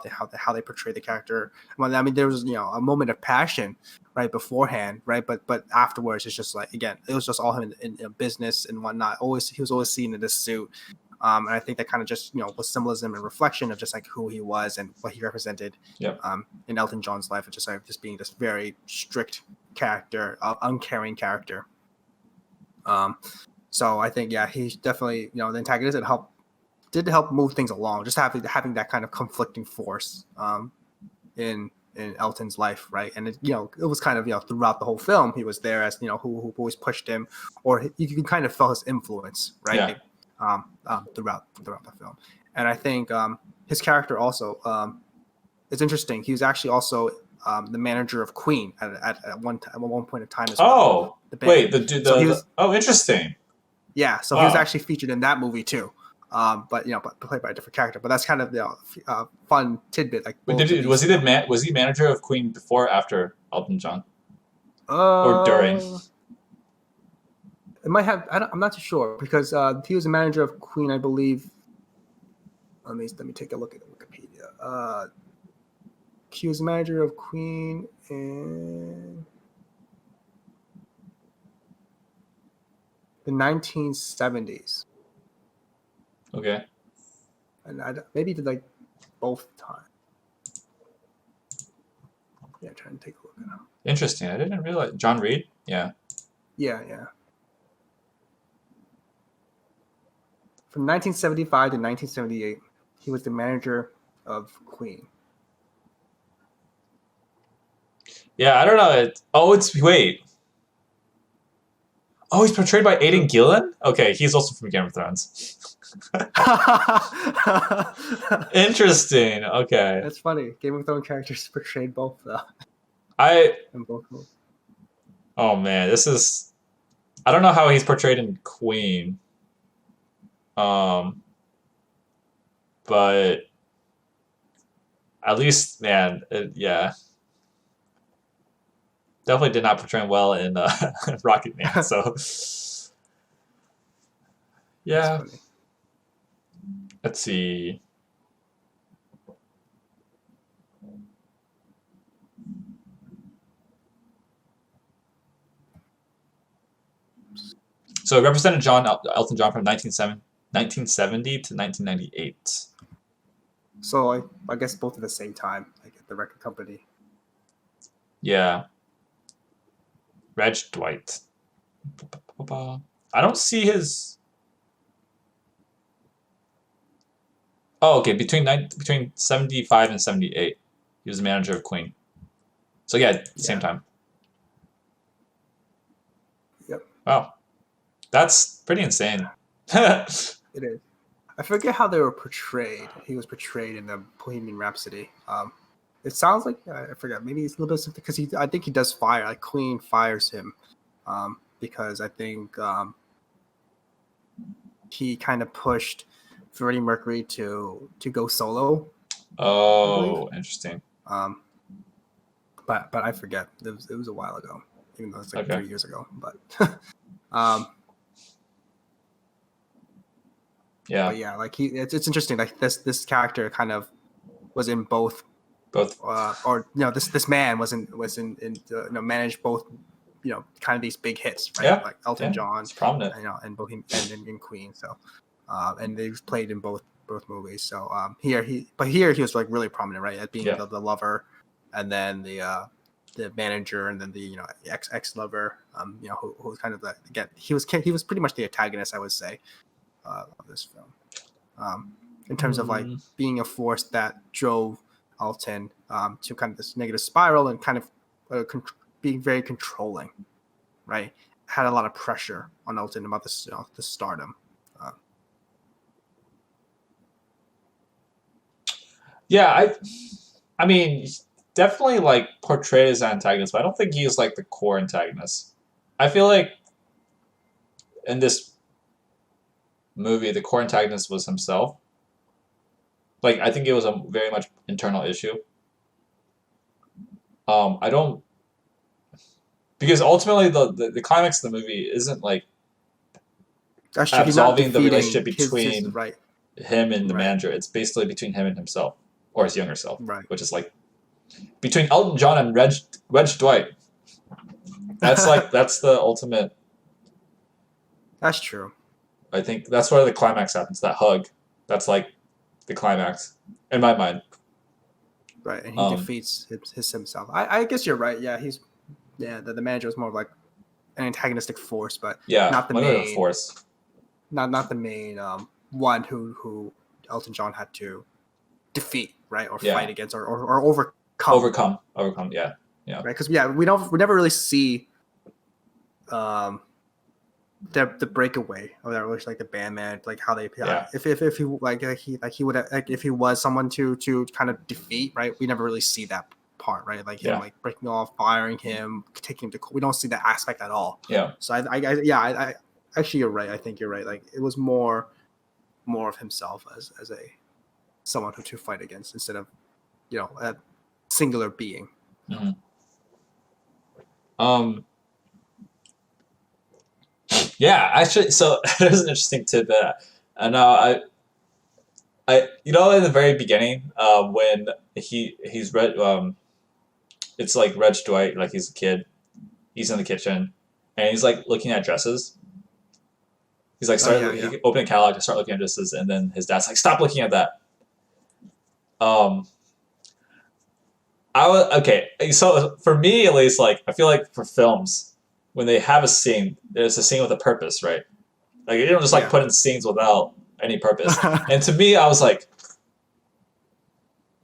they portray the character. Well, I mean, there was a moment of passion right beforehand, right, but afterwards it's just like, again, it was just all him in business and whatnot. He was always seen in this suit, and I think that kind of just was symbolism and reflection of just like who he was and what he represented. Yep. In Elton John's life, just being this very strict character, uncaring character. So I think he's definitely the antagonist, and did help move things along, just having that kind of conflicting force in Elton's life, right? And it was kind of throughout the whole film he was there as who always pushed him, or you can kind of feel his influence, right? Throughout the film. And I think his character also it's interesting. He was actually also the manager of Queen at one point in time as well. Wait, interesting. Yeah, so he was actually featured in that movie too. But played by a different character. But that's kind of the fun tidbit. Like, was he manager of Queen before or after Elton John, or during? It might have. I'm not too sure, because he was a manager of Queen, I believe. Let me take a look at Wikipedia. He was a manager of Queen in the 1970s. Okay. And maybe did like both times. Yeah, trying to take a look at it. Interesting. I didn't realize. John Reed? Yeah. Yeah. From 1975 to 1978, he was the manager of Queen. Yeah, I don't know. Wait. Oh, he's portrayed by Aidan Gillen? Okay, he's also from Game of Thrones. Interesting. Okay. That's funny. Game of Thrones characters portrayed both, though. In both movies. Oh man, I don't know how he's portrayed in Queen. But at least, man, yeah. Definitely did not portray him well in Rocketman. So, yeah. Let's see. So it represented Elton John from 1970 to 1998. So I guess both at the same time, like at the record company. Yeah. Reg Dwight. I don't see his. Oh, okay. Between 75 and 78, he was the manager of Queen. So yeah, same time. Yep. Wow, that's pretty insane. It is. I forget how they were portrayed. He was portrayed in the Bohemian Rhapsody. It sounds like I forget. Maybe it's a little bit something, because I think he does fire. Like Queen fires him, because I think he kind of pushed Freddie Mercury to go solo. Oh, interesting. But I forget. It was a while ago, even though it's like 3 years ago. But Yeah. But yeah, like it's interesting. Like this character kind of was in both, Both. or this man managed both, kind of these big hits, right? Yeah. Like Elton Yeah. John, It's prominent. and Bohemian and Queen. So, and they played in both movies. So here he was like really prominent, right? As being Yeah. the lover, and then the manager, and then the ex lover, who was kind of again he was pretty much the antagonist, I would say, of this film, in terms of like being a force that drove Alton to kind of this negative spiral, and kind of being very controlling, right? Had a lot of pressure on Alton about this the stardom. Yeah, I mean, definitely like portrayed as an antagonist, but I don't think he's like the core antagonist. I feel like in this movie, the core antagonist was himself. Like, I think it was a very much internal issue. I don't, because ultimately the climax of the movie isn't like That's true. He's not absolving the relationship his between right, him and the right, manager. It's basically between him and himself, or his younger self, right. which is like between Elton John and Reg Dwight. That's that's the ultimate. That's true. I think that's where the climax happens. That hug, that's like the climax in my mind. Right, and he defeats himself. I guess you're right. Yeah, the manager was more of like an antagonistic force, but Yeah, not the main force. Not the main one who Elton John had to defeat, right, or fight against, or overcome. Overcome. Yeah. Right, because we never really see the breakaway of that relationship, like the bandman, like how they if he he would have, like if he was someone to kind of defeat, right? We never really see that part, right? Like him like breaking off, firing him, taking him to court. We don't see that aspect at all. Yeah. So I actually you're right. I think you're right. Like it was more of himself as someone to fight against, instead of a singular being. Mm-hmm. Yeah, actually, so there's an interesting tidbit. And I in the very beginning, when he's read, it's like Reg Dwight, like he's a kid, he's in the kitchen, and he's like looking at dresses. He's like he opened a catalog to start looking at dresses, and then his dad's like, "Stop looking at that." So for me at least, like I feel like for films, when they have a scene, there's a scene with a purpose, right? Like you don't just like put in scenes without any purpose. And to me, I was like,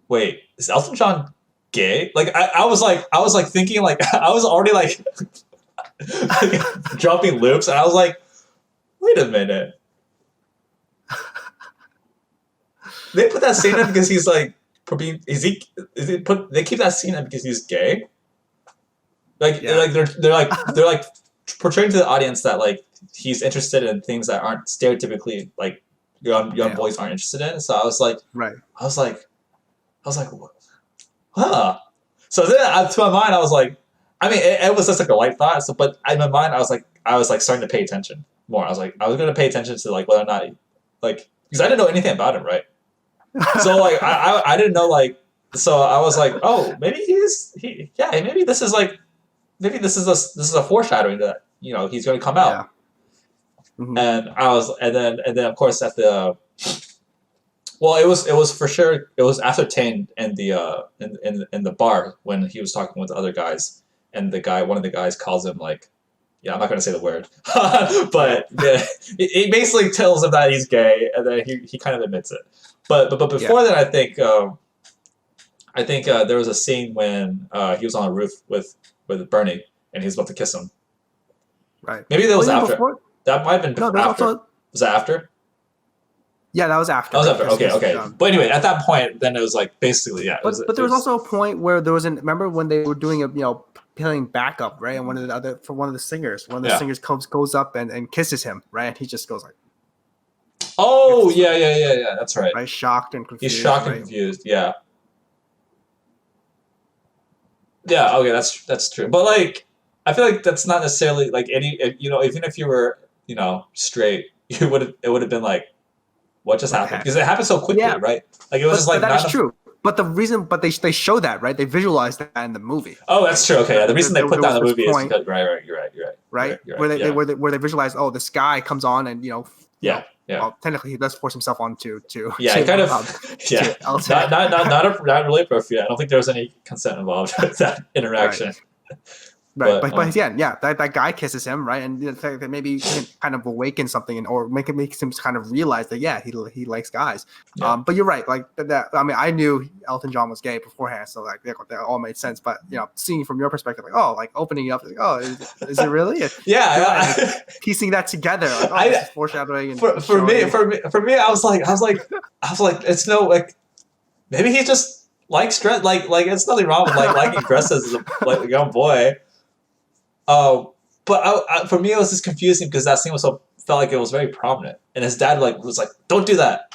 wait, is Elton John gay? Like I was like thinking, like I was already like dropping loops, and I was like, wait a minute. They put that scene in because he's like they keep that scene in because he's gay? Like they're like portraying to the audience that like he's interested in things that aren't stereotypically like young boys aren't interested in. So I was like, huh. So then to my mind, I was like, I mean, it was just like a light thought. So, but in my mind, I was like starting to pay attention more. I was going to pay attention to like whether or not like, because I didn't know anything about him, right? So like I didn't know, like, so I was like, oh, maybe maybe this is a foreshadowing that he's going to come out. Mm-hmm. And then of course at the it was for sure, it was ascertained in the in the bar when he was talking with the other guys, and one of the guys calls him like, I'm not going to say the word, but it basically tells him that he's gay, and then he kind of admits it. But before that, I think there was a scene when he was on a roof with Bernie, and he was about to kiss him. Right. Maybe that was after. That might have been after. Was that after? Yeah, that was after. That was after. Okay. But anyway, at that point, then it was like basically, yeah. But there was also a point where there was remember when they were doing playing backup, right? And one of the singers goes up and kisses him, right? And he just goes like, oh yeah, that's right. Right, shocked and confused. He's shocked and confused, yeah. Yeah, okay, that's true. But like, I feel like that's not necessarily like even if you were straight, it would have been like, what just happened, because it happened so quickly, right? Like it was just like that is true. But the reason, but they show that, right? They visualize that in the movie. Oh, that's true. Okay, yeah, the reason they put that in the movie is because you're right. Where they visualize, oh, this guy comes on and well, technically he does force himself onto Elton. Not really appropriate. I don't think there was any consent involved with that interaction. Right, but yeah, that guy kisses him, right, and the fact that maybe he kind of awaken something, or makes him kind of realize that he likes guys. Yeah. But you're right, like that. I mean, I knew Elton John was gay beforehand, so like that all made sense. But seeing from your perspective, like like opening up, like is it really? Piecing that together, like this is foreshadowing. And for me, I was like, it's no like, maybe he just likes dress, like it's nothing wrong with like liking dresses as a young boy. But for me, it was just confusing because that scene felt like it was very prominent, and his dad was like, "Don't do that."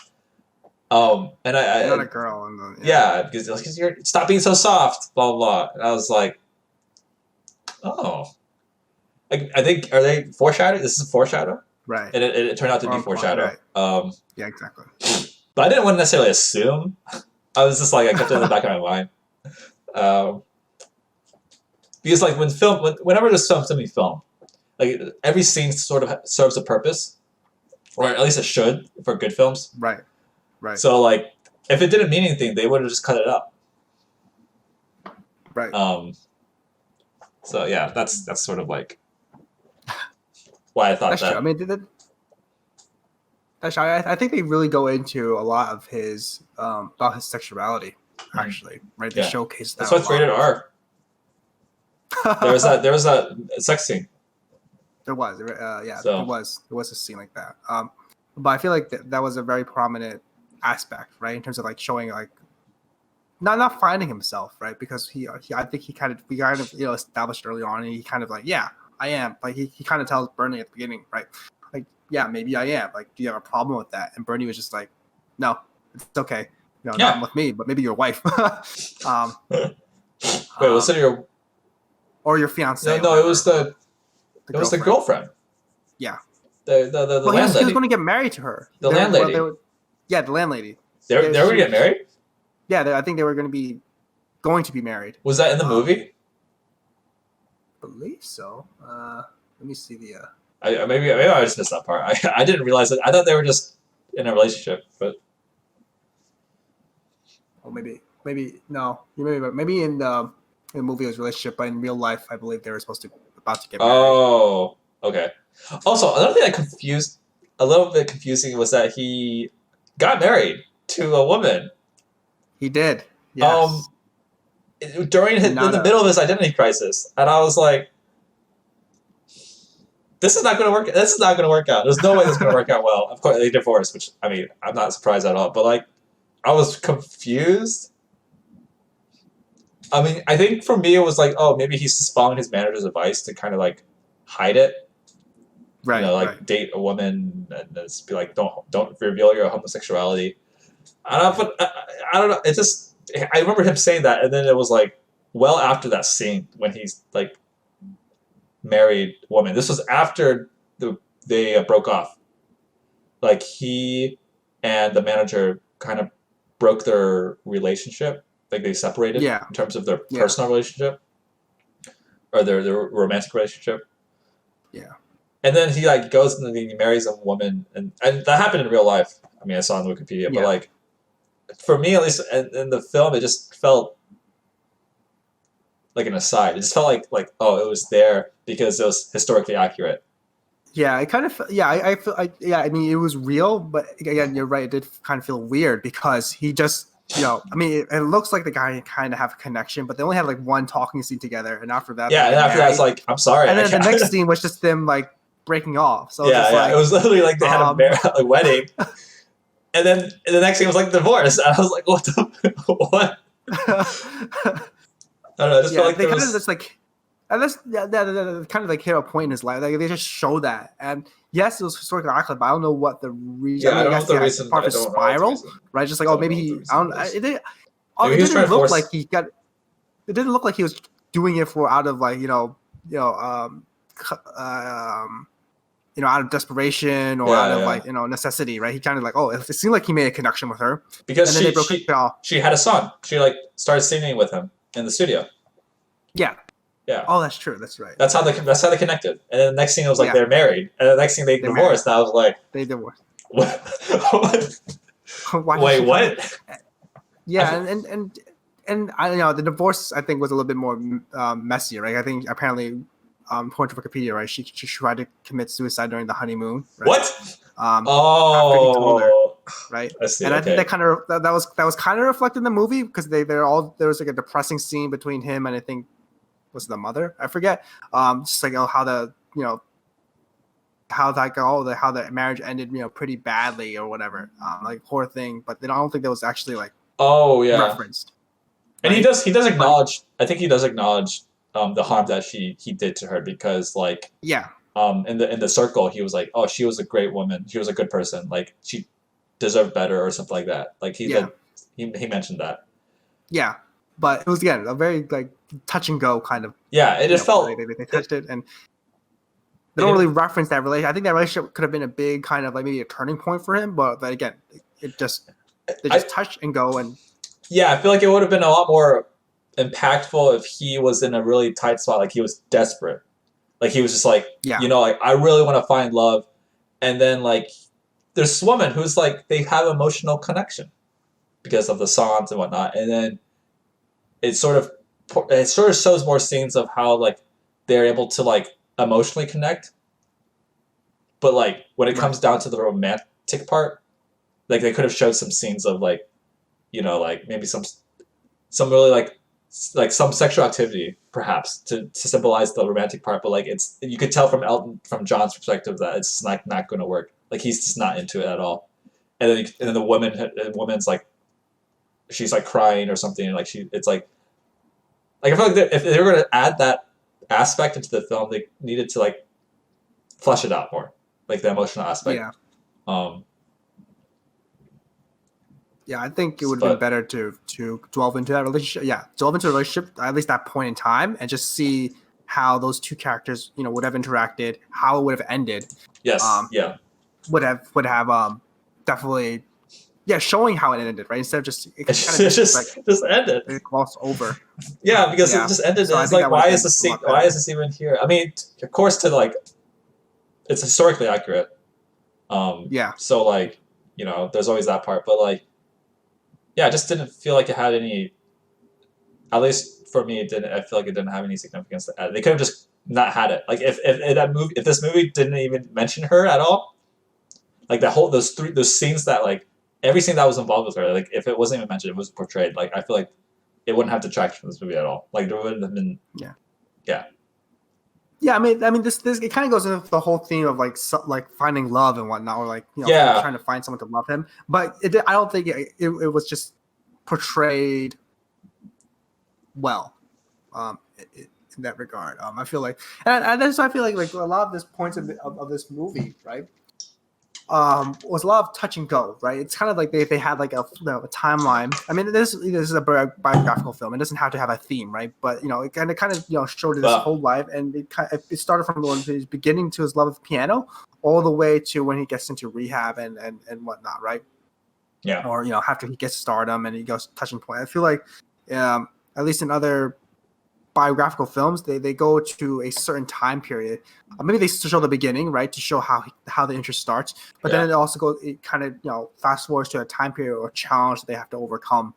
And you're not a girl, because you're stop being so soft, blah blah blah. And I was like, oh, I think are they foreshadowing? This is a foreshadow, right? And it turned out to be foreshadow. Right. Yeah, exactly. But I didn't want to necessarily assume. I was just like I kept it in the back of my mind. Because like whenever there's something film, like every scene sort of serves a purpose, or at least it should for good films. Right. So like, if it didn't mean anything, they would have just cut it up. Right. So yeah, that's sort of like why I thought that's that. True. I mean, I think they really go into a lot of his about his sexuality. Actually, right? They showcase that. That's why it's rated R. There was a sex scene. There was, there was a scene like that. But I feel like that was a very prominent aspect, right, in terms of like showing like not finding himself, right, because I think he kind of established early on, and he kind of like I am, like he kind of tells Bernie at the beginning, right, like maybe I am, like do you have a problem with that? And Bernie was just like, no, it's okay, not with me, but maybe your wife. Wait, was it your? Or your fiance? No, it was the girlfriend. Yeah. The landlady. He was going to get married to her. The landlady. The landlady. They were going to get married? Yeah, I think they were going to be married. Was that in the movie? I believe so. Let me see the. Maybe I just missed that part. I didn't realize it. I thought they were just in a relationship, but. Oh, maybe no. Maybe in the movie it was a relationship, but in real life, I believe they were about to get married. Oh, okay. Also, another thing that a little bit confusing was that he got married to a woman. He did. Yes. In the middle of his identity crisis, and I was like, "This is not going to work. This is not going to work out. There's no way this is going to work out well." Of course, they divorced, which I mean, I'm not surprised at all. But like, I was confused. I mean, I think for me it was like, oh, maybe he's just following his manager's advice to kind of like hide it, right? Date a woman and just be like, don't reveal your homosexuality. I don't know. It just I remember him saying that, and then it was like well after that scene when he's like married woman. This was after they broke off. Like he and the manager kind of broke their relationship. Like they separated in terms of their personal relationship or their romantic relationship. Yeah. And then he like goes and he marries a woman, and that happened in real life. I mean, I saw on Wikipedia, but like for me at least in the film, it just felt like an aside. It just felt like oh, it was there because it was historically accurate. Yeah, it kind of I feel I mean it was real, but again you're right. It did kind of feel weird because he just. I mean, it looks like the guy kind of have a connection, but they only had like one talking scene together, and after that, and after that, it's like, I'm sorry. And then the next scene was just them like breaking off. So it was literally like they had a wedding, and then the next scene was like divorce. And I was like, what? I don't know. I just felt like they kind of just like, and that's kind of like hit a point in his life. Like they just show that, and yes, it was historically accurate, but I don't know what the reason. Yeah, I don't know the reason. Part of his spiral, right? Just like maybe he. I don't. It didn't look like he got. It didn't look like he was doing it for out of like out of desperation or out of like necessity, right? He kind of like, oh, it seemed like he made a connection with her because and then they broke it off. She had a song. She like started singing with him in the studio. Yeah. Yeah. Oh, that's true. That's right. That's how they connected. And then the next thing it was like they're married, and the next thing they divorced. And I was like, they divorced. What? Wait, what? Yeah, and I the divorce I think was a little bit more messy, right? I think apparently, according to Wikipedia, right, she tried to commit suicide during the honeymoon. Right? What? After he told her, right? I see, and I think that was kind of reflected in the movie because there was like a depressing scene between him and I think was the mother, I forget. Just like how the how the marriage ended, pretty badly or whatever. Like poor thing, but then I don't think that was actually like referenced. And right? he does acknowledge. I think he does acknowledge the harm that he did to her because like in the circle he was like, oh, she was a great woman, she was a good person, like she deserved better or something like that. Like he mentioned that. Yeah, but it was again a very like touch and go kind of. Yeah, it felt they touched it and. They don't really reference that relationship. I think that relationship could have been a big kind of like maybe a turning point for him, but again, they just touch and go and. Yeah, I feel like it would have been a lot more impactful if he was in a really tight spot, like he was desperate, like he was just like, like I really want to find love, and then like there's this woman who's like they have emotional connection because of the songs and whatnot, and then it sort of shows more scenes of how like they're able to like emotionally connect, but like when it comes down to the romantic part, like they could have showed some scenes of like like maybe some really like some sexual activity perhaps to symbolize the romantic part, but like you could tell from John's perspective that it's like not going to work, like he's just not into it at all, and then the woman's like she's like crying or something, like it's like I feel like if they were going to add that aspect into the film, they needed to like flesh it out more, like the emotional aspect. I think it would have been better to delve into that relationship. Delve into the relationship at least that point in time and just see how those two characters would have interacted, how it would have ended. Would have definitely showing how it ended, right? Instead of just ended. It glossed over. Yeah, because it just ended. So and it's like, why is this even here? I mean, of course, it's historically accurate. So like, there's always that part, but like, I just didn't feel like it had any. At least for me, it didn't. I feel like it didn't have any significance to add. They could have just not had it. Like if this movie didn't even mention her at all, like those scenes that like. Every scene that was involved with her, like if it wasn't even mentioned, it was portrayed. Like I feel like it wouldn't have detracted from this movie at all. Like there would have been. I mean, this it kind of goes into the whole theme of like finding love and whatnot, or like trying to find someone to love him. But I don't think it was just portrayed well, in that regard. I feel like, and that's why I feel like a lot of this points of this movie, right? Was a lot of touch and go, right? It's kind of like they had like a timeline. I mean, this is a biographical film. It doesn't have to have a theme, right? But it kind of showed his whole life, and it started from when he's beginning to his love of piano, all the way to when he gets into rehab and whatnot, right? Yeah. Or after he gets stardom and he goes touching point. I feel like, at least in other biographical films, they go to a certain time period. Maybe they show the beginning, right, to show how the interest starts, but then it kind of fast forwards to a time period or challenge that they have to overcome.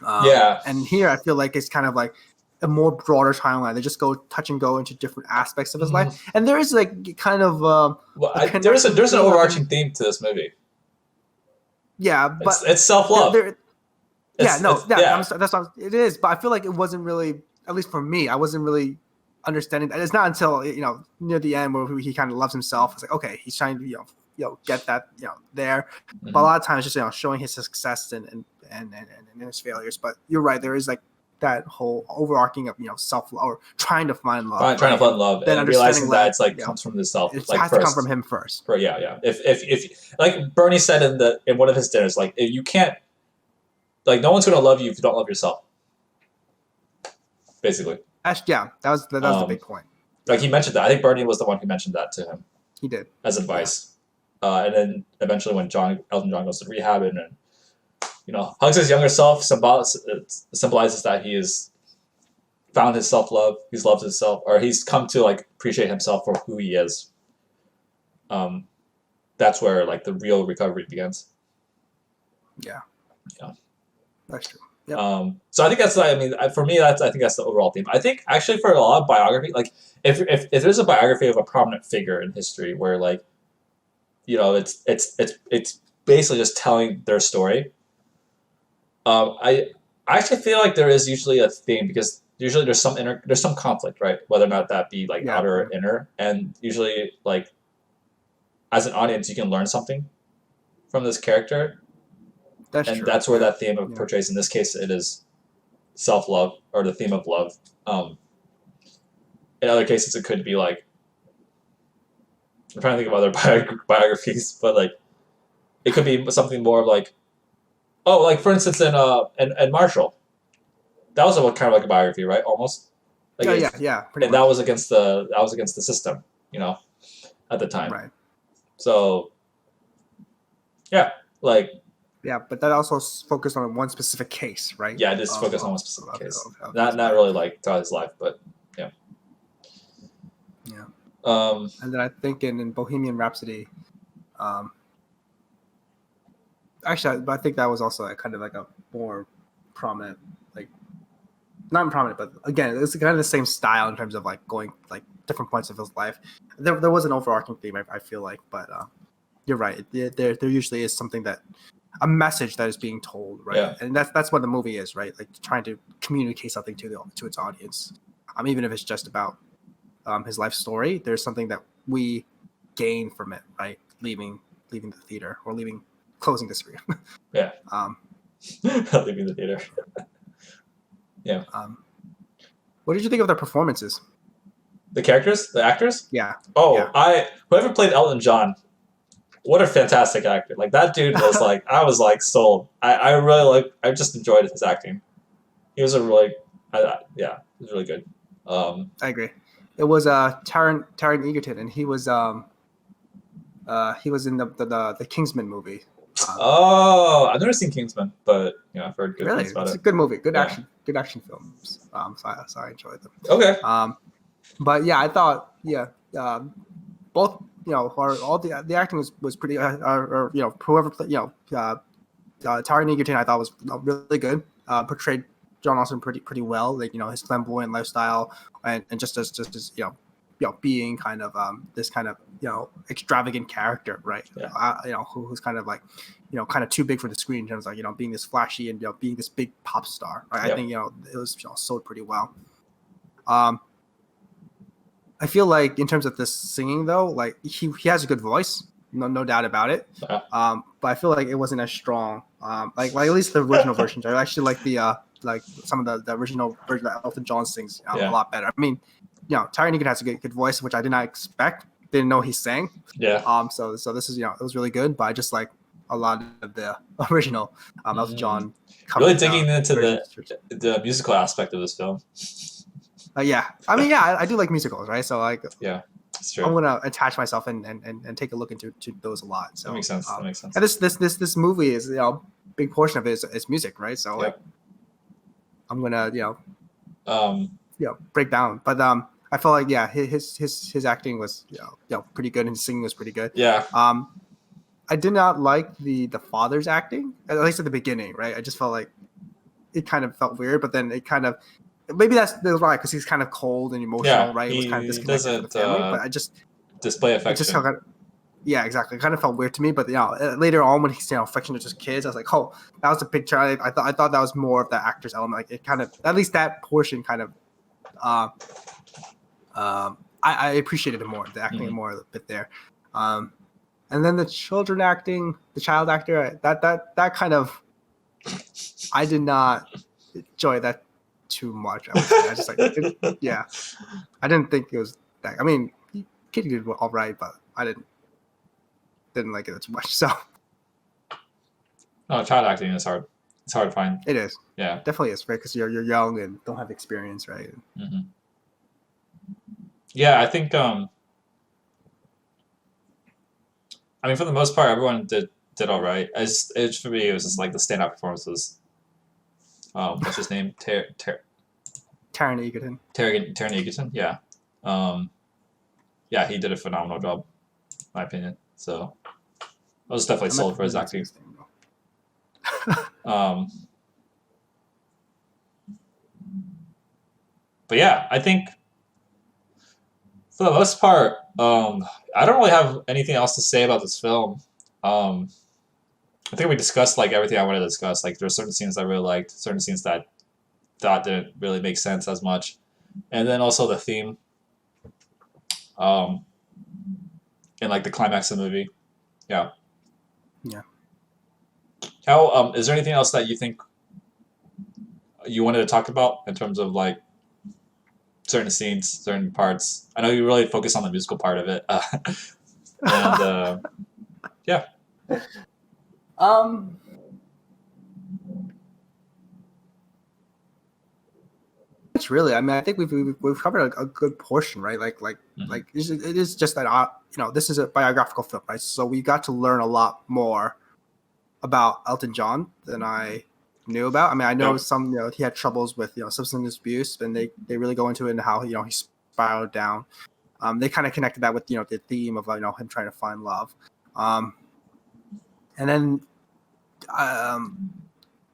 And here I feel like it's kind of like a more broader timeline. They just go touch and go into different aspects of his life, and there is like kind of there's an overarching theme to this movie. But it's self-love. That's what it is. But I feel like it wasn't really. At least for me, I wasn't really understanding that. It's not until near the end where he kind of loves himself. It's like, okay, he's trying to get that there. Mm-hmm. But a lot of times, just showing his success and his failures. But you're right, there is like that whole overarching of self love or trying to find love, trying to find love, and realizing that it's like comes from the self. It like has to come from him first. If like Bernie said in one of his dinners, like you can't, like no one's gonna love you if you don't love yourself. Basically, that was the big point. Like he mentioned that. I think Bernie was the one who mentioned that to him. He did. as advice. And then eventually when Elton John goes to rehab and hugs his younger self, symbolizes that he has found his self-love, he's loved himself, or he's come to like appreciate himself for who he is. That's where like the real recovery begins. Yeah. Yeah. That's true. Yep. So I think that's, I mean, for me, I think that's the overall theme. I think actually for a lot of biography, like if there's a biography of a prominent figure in history where like, it's basically just telling their story. I actually feel like there is usually a theme because usually there's some conflict, right? Whether or not that be like outer or inner, and usually like as an audience you can learn something from this character. That's and true. That's where that theme of portrays. In this case, it is self-love or the theme of love. In other cases, it could be like, I'm trying to think of other biographies, but like it could be something more like, like for instance in Marshall, that was kind of like a biography, right? Almost. Like yeah. And that was against the system, at the time. Right. So, yeah, like. Yeah, but that also focused on one specific case, right? Yeah, just focus on one specific case. Not really like throughout his life, but yeah. Yeah. And then I think in Bohemian Rhapsody, actually, I think that was also kind of like a more prominent, like not prominent, but again, it's kind of the same style in terms of like going like different points of his life. There was an overarching theme, I feel like, but you're right. There usually is something a message that is being told, right? Yeah. And that's what the movie is, right? Like trying to communicate something to its audience. Even if it's just about his life story, there's something that we gain from it, right? Leaving the theater or closing the screen. Yeah. Leaving the theater. Yeah. What did you think of their performances? The characters, the actors? Yeah. Oh, yeah. Whoever played Elton John. What a fantastic actor! Like that dude was like, I was like sold. I really I just enjoyed his acting. He was a really, he was really good. I agree. It was Taron Egerton, and he was in the Kingsman movie. I've never seen Kingsman, but I've heard good things about it. It's a good movie, good action films. So I enjoyed them. Okay. But yeah, I thought both. All the acting was pretty. Whoever played, Taron Egerton, I thought was really good. Portrayed John Austin pretty well. Like his flamboyant lifestyle and just as being kind of this kind of extravagant character, right? Yeah. Who's kind of like kind of too big for the screen in terms of like being this flashy and being this big pop star. Right? Yep. I think it was sold pretty well. I feel like in terms of this singing though, like he has a good voice, no doubt about it. Yeah. But I feel like it wasn't as strong. Like at least the original versions. I actually like the like some of the original version that Elton John sings a lot better. I mean, Taron Egerton has a good voice, which I did not expect. Didn't know he sang. Yeah. So this is it was really good, but I just like a lot of the original Elton John. Really digging into the musical aspect of this film. Yeah, I mean, I do like musicals, right? So like, yeah, it's true. I'm gonna attach myself and take a look into those a lot. So that makes sense. That makes sense. And this movie is big portion of it is music, right? So like, I'm gonna break down, but I felt like his acting was pretty good and his singing was pretty good. Yeah. I did not like the father's acting, at least at the beginning, right? I just felt like it kind of felt weird, but then it kind of. Maybe that's right because he's kind of cold and emotional, right? It was kind of disconnected from the family, but I just display affection. Yeah, exactly. It kind of felt weird to me, but later on when he's affectionate to his kids, I was like, oh, that was a picture. I thought that was more of the actor's element. Like it kind of, at least that portion kind of, I appreciated it more, the acting more a bit there. And then the child actor, that kind of, I did not enjoy that too much. I would say. I just I didn't think it was that. I mean, kid did all right, but I didn't like it too much. So, no, child acting is hard. It's hard to find. It is. Yeah, definitely is, right? Because you're young and don't have experience, right? Yeah, I think I mean, for the most part, everyone did all right. For me, it was just like the standout performances. What's his name? Taron Egerton. Taron Egerton. Yeah. Um, yeah, he did a phenomenal job, in my opinion. So I was definitely I meant sold for his to say acting. his name, though. Um, but yeah, I think for the most part, I don't really have anything else to say about this film. Um, I think we discussed like everything I wanted to discuss. Like there's certain scenes I really liked, certain scenes that I thought didn't really make sense as much, and then also the theme, um, and like the climax of the movie. Yeah. Yeah. How is there anything else that you think you wanted to talk about in terms of like certain scenes, certain parts? I know you really focus on the musical part of it, and yeah. Um, it's really. I mean, I think we've covered a good portion, right? Mhm. It is just that this is a biographical film, right? So we got to learn a lot more about Elton John than I knew about. I mean, I know Yep. some he had troubles with substance abuse, and they really go into it and how he spiraled down. They kind of connected that with the theme of him trying to find love, and then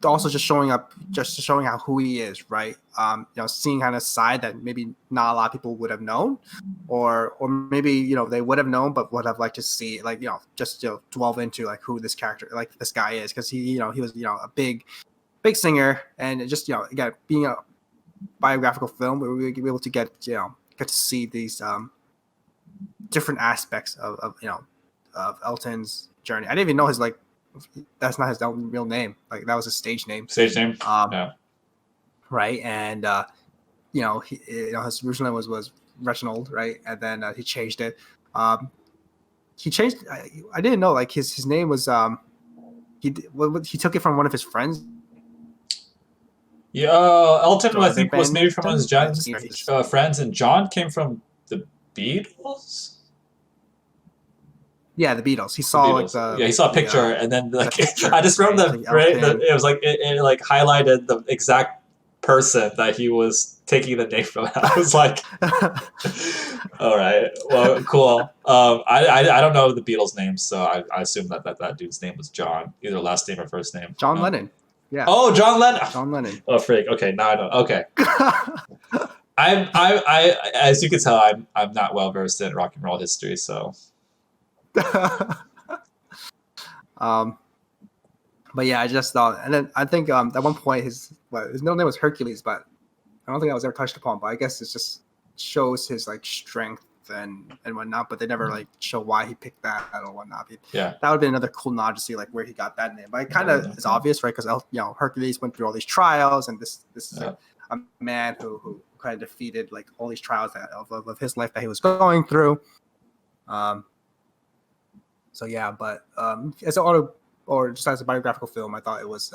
also just showing how who he is, right? Seeing kind of side that maybe not a lot of people would have known, or maybe they would have known but would have liked to see, like just delve into like who this character, like this guy is, because he was a big singer, and it just again being a biographical film where we be able to get to see these different aspects of Elton's journey. I didn't even know his that's not his real name. Like that was his stage name. Stage name. Yeah. Right. And his original name was Reginald, right? And then he changed it. He changed. I didn't know like his name was he took it from one of his friends. Yeah. Elton, I Or their think, was band maybe from his friends, and John came from the Beatles. Yeah, the Beatles. He The saw like Beatles. Yeah, he saw a picture, and then the like picture, I just right? remember Like it Elton. was like it like highlighted the exact person that he was taking the name from. I was like, all right, well, cool. I don't know the Beatles' names, so I assume that dude's name was John, either last name or first name. John Lennon. Yeah, Oh, John Lennon. John Lennon. Oh, freak. Okay, now I know. Okay, as you can tell, I'm not well versed in rock and roll history, so um, but yeah, I just thought, and then I think at one point his middle name was Hercules, but I don't think that was ever touched upon. But I guess it just shows his like strength and whatnot. But they never like show why he picked that or whatnot. yeah. That would be another cool nod to see like where he got that name. But it kind of is obvious, right? Because Hercules went through all these trials, and this is like a man who kind of defeated like all these trials of his life that he was going through. So yeah, but as an just as a biographical film, I thought it was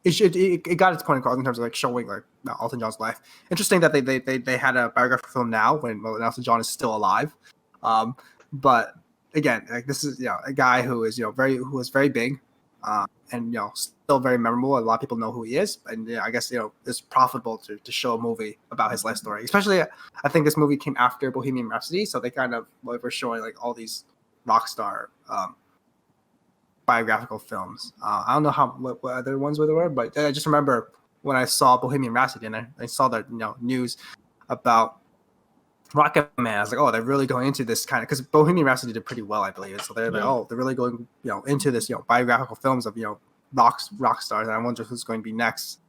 it got its point across in terms of like showing like Elton John's life. Interesting that they had a biographical film now when Elton John is still alive. But again, like this is a guy who is who was very big, and still very memorable. A lot of people know who he is, and I guess it's profitable to show a movie about his life story. Especially, I think this movie came after Bohemian Rhapsody, so they kind of were showing like all these rock star biographical films. I don't know what other ones were, but I just remember when I saw Bohemian Rhapsody and I saw the news about Rocketman. I was like, oh, they're really going into this kind of, because Bohemian Rhapsody did pretty well, I believe. So they're like, oh, they're really going into this biographical films of rock stars, and I wonder who's going to be next.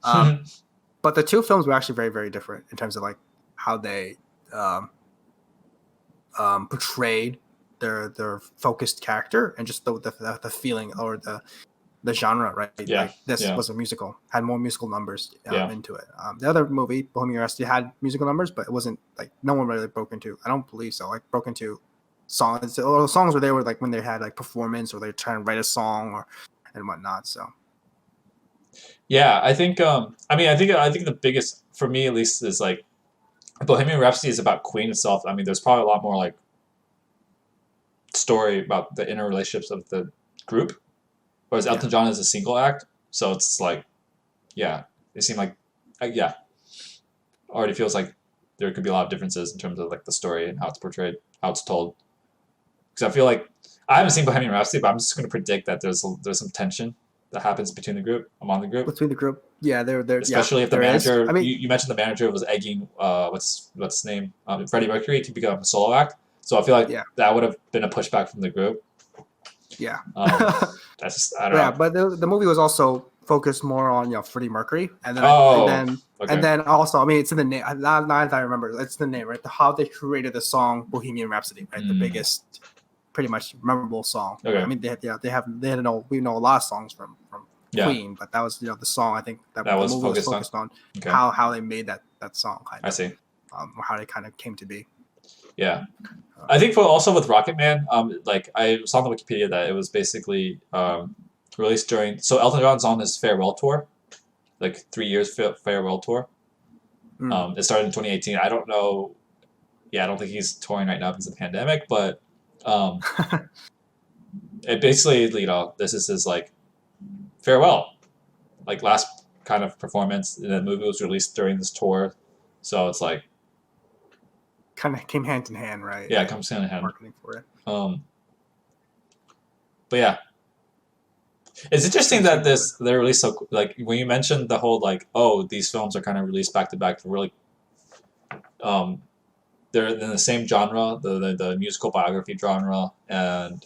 But the two films were actually very, very different in terms of like how they portrayed their focused character and just the feeling or the genre, right? Yeah. Like this was a musical, had more musical numbers into it. The other movie, Bohemian Rhapsody, had musical numbers, but it wasn't like no one really broke into. I don't believe so. Like broke into songs. Or songs where they were like when they had like performance or they're trying to write a song and whatnot. So. Yeah, I think. I mean, I think the biggest for me at least is like Bohemian Rhapsody is about Queen itself. I mean, there's probably a lot more like story about the inner relationships of the group, whereas Elton John is a single act. So it's like, yeah, it seemed like, yeah, already feels like there could be a lot of differences in terms of like the story and how it's portrayed, how it's told. Because I feel like I haven't seen Bohemian Rhapsody, but I'm just going to predict that there's some tension that happens between the group, among the group. Between the group, yeah, there, Especially if the there is. manager, I mean, you mentioned the manager was egging, what's his name, Freddie Mercury to become a solo act. So I feel like that would have been a pushback from the group. Yeah. That's just, I don't know. Yeah, but the movie was also focused more on Freddie Mercury, and then and then also, I mean, it's in the name. Not that I remember, it's the name, right? How they created the song Bohemian Rhapsody, right? The biggest, pretty much memorable song. Okay. I mean, we know a lot of songs from Queen, but that was the song I think that the movie was focused on. Okay. How they made that song. I see. Or how they kind of came to be. Yeah. I think also with Rocketman, like I saw on the Wikipedia that it was basically released during. So Elton John's on his farewell tour, like 3 years farewell tour. It started in 2018. I don't know. Yeah, I don't think he's touring right now because of the pandemic, but it basically, this is his like farewell, like last kind of performance, and the movie was released during this tour, so it's like. Kind of came hand in hand, right? Yeah, it comes hand in hand. Marketing for it. But yeah, it's interesting that they're released so like when you mentioned the whole like these films are kind of released back to back for really they're in the same genre, the musical biography genre, and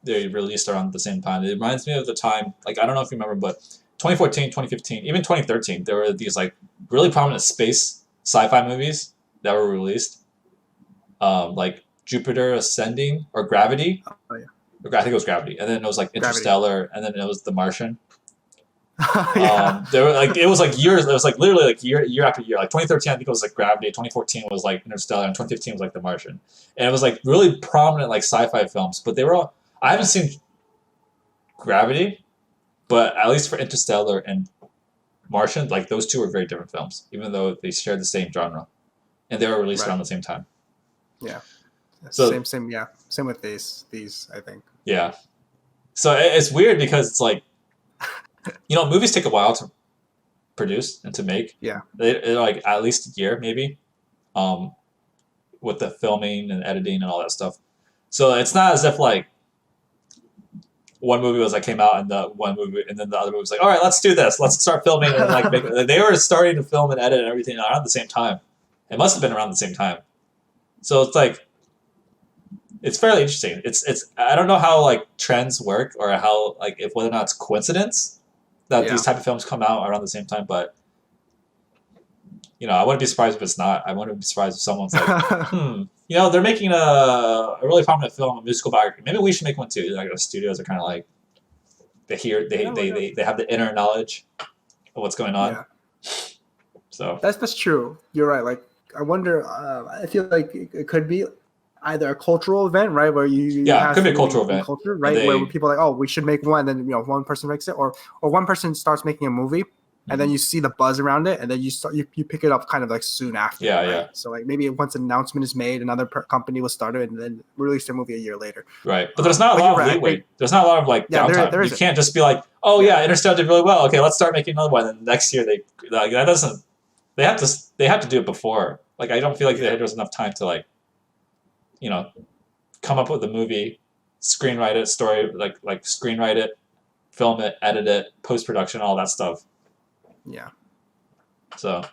they released around the same time. It reminds me of the time, like I don't know if you remember, but 2014, 2015, even 2013, there were these like really prominent space sci-fi movies that were released, like Jupiter Ascending or Gravity. Oh yeah. I think it was Gravity, and then it was like Interstellar, and then it was The Martian. There were like it was like years. It was like literally like year after year. Like 2013, I think it was like Gravity. 2014 was like Interstellar, and 2015 was like The Martian. And it was like really prominent like sci-fi films. But they were all. I haven't seen Gravity, but at least for Interstellar and Martian, like those two were very different films, even though they shared the same genre. And they were released around the same time. Yeah. So same with these I think. Yeah. So it's weird because it's like, movies take a while to produce and to make. Yeah. They're like at least a year maybe, with the filming and editing and all that stuff. So it's not as if like one movie was like came out and the one movie and then the other movie was like, all right, let's do this. Let's start filming and like they were starting to film and edit and everything around the same time. It must have been around the same time. So it's like, it's fairly interesting. It's I don't know how like trends work or how like if whether or not it's coincidence that these type of films come out around the same time, but I wouldn't be surprised if it's not. I wouldn't be surprised if someone's like, they're making a really prominent film, a musical biography. Maybe we should make one too. Like the studios are kind of like they have the inner knowledge of what's going on. Yeah. So that's true. You're right. Like I wonder. I feel like it could be either a cultural event, right, where it could be a cultural event, culture, right, where people are like, we should make one, and then one person makes it, or one person starts making a movie, and then you see the buzz around it, and then you pick it up kind of like soon after. Yeah, right? yeah. So like maybe once an announcement is made, another company will start it and then release their movie a year later. Right, but there's not a lot of leeway. There's not a lot of like downtime. You can't just be like, Interstellar did really well. Okay, let's start making another one. And next year that doesn't. They have to do it before. Like I don't feel like there's enough time to like, come up with a movie, screenwrite it, story like screenwrite it, film it, edit it, post production, all that stuff. Yeah. So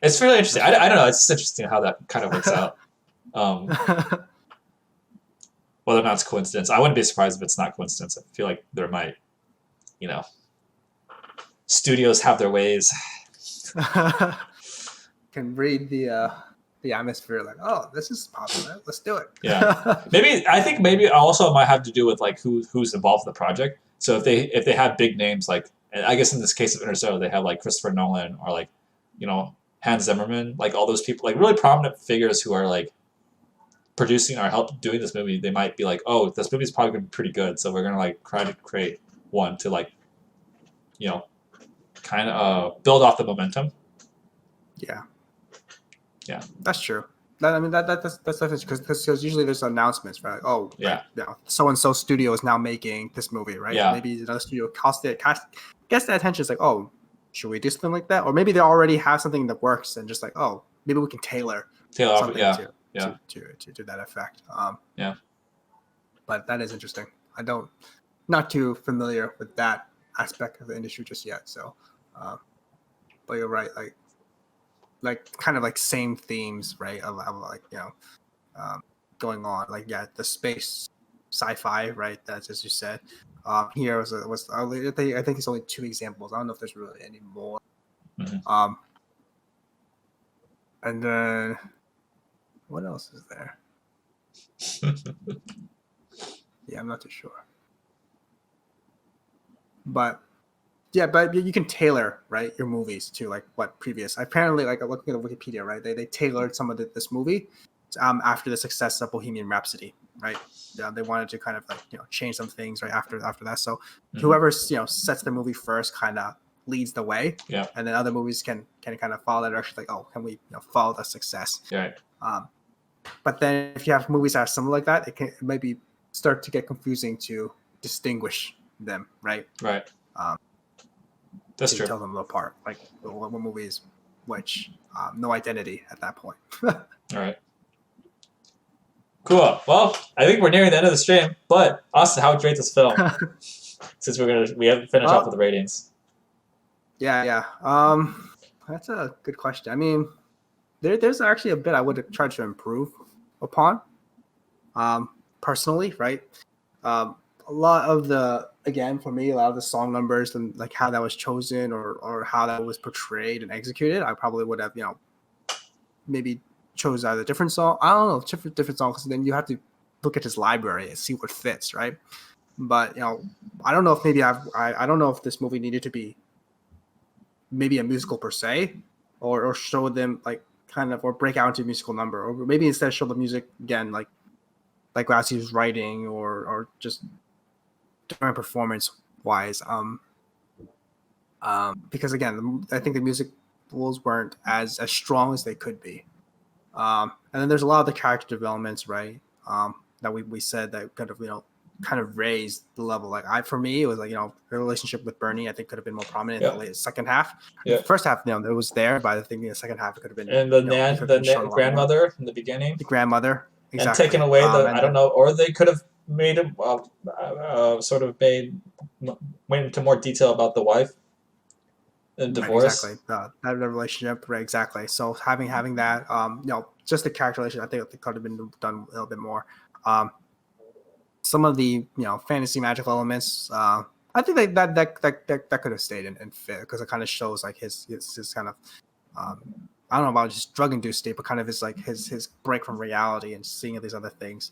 it's really interesting. I don't know. It's just interesting how that kind of works out. Whether or not it's coincidence, I wouldn't be surprised if it's not coincidence. I feel like there might, studios have their ways. Can read the atmosphere, like, this is popular, let's do it. Yeah. I think maybe also it might have to do with like who's involved in the project. So if they have big names, like, and I guess in this case of Interstellar, they have like Christopher Nolan or like, Hans Zimmerman, like all those people, like really prominent figures who are like producing or help doing this movie. They might be like, this movie's probably gonna be pretty good, so we're gonna like try to create one to like, kind of build off the momentum. Yeah. Yeah, that's true. That's definitely because usually there's announcements, right? Oh, Yeah. so and so studio is now making this movie, right? Yeah. Maybe another studio gets the attention. It's like, oh, should we do something like that? Or maybe they already have something in the works and just like, oh, maybe we can tailor something to that effect. Yeah. But that is interesting. Not too familiar with that aspect of the industry just yet. So, but you're right, like kind of like same themes, right? Of like going on, like the space sci-fi, right? That's as you said. Here was I think it's only 2 examples. I don't know if there's really any more. Mm-hmm. And then what else is there? Yeah, I'm not too sure. But you can tailor, right, your movies to like what previous. Apparently, like looking at the Wikipedia, right, they tailored some of this movie after the success of Bohemian Rhapsody, right? Yeah, they wanted to kind of like change some things right after that. So whoever sets the movie first kind of leads the way, yeah, and then other movies can kind of follow that direction. Like, oh, can we follow the success? Right. But then if you have movies that are similar like that, it maybe start to get confusing to distinguish them, right? Right. That's true. Tell them apart, like what movie is which. No identity at that point. All right. Cool. Well, I think we're nearing the end of the stream, but Austin, how would you rate this film? Since we haven't finished off with the ratings. Yeah. That's a good question. I mean, there's actually a bit I would have tried to improve upon. Personally, right? A lot of for me, a lot of the song numbers and like how that was chosen or how that was portrayed and executed, I probably would have, maybe chose either different song. I don't know, different songs. Because then you have to look at his library and see what fits, right? But I don't know if maybe I don't know if this movie needed to be maybe a musical per se, or show them like kind of or break out into a musical number, or maybe instead show the music again like as he was writing or just different performance wise. Because again, I think the music rules weren't as strong as they could be. And then there's a lot of the character developments, right? That we said that kind of raised the level. Like for me, it was like the relationship with Bernie, I think could have been more prominent in the second half. Yeah. The first half, it was there, but I think in the second half it could have been. And the grandmother in the beginning. The grandmother, exactly. And taken away I don't know, or they could have made it went into more detail about the wife. And divorce. Right, exactly. That relationship, right? Exactly. So having that, just the character relationship, I think it could have been done a little bit more. Some of the fantasy magical elements, I think that could have stayed and fit because it kind of shows like his kind of I don't know about just drug induced state, but kind of his break from reality and seeing these other things,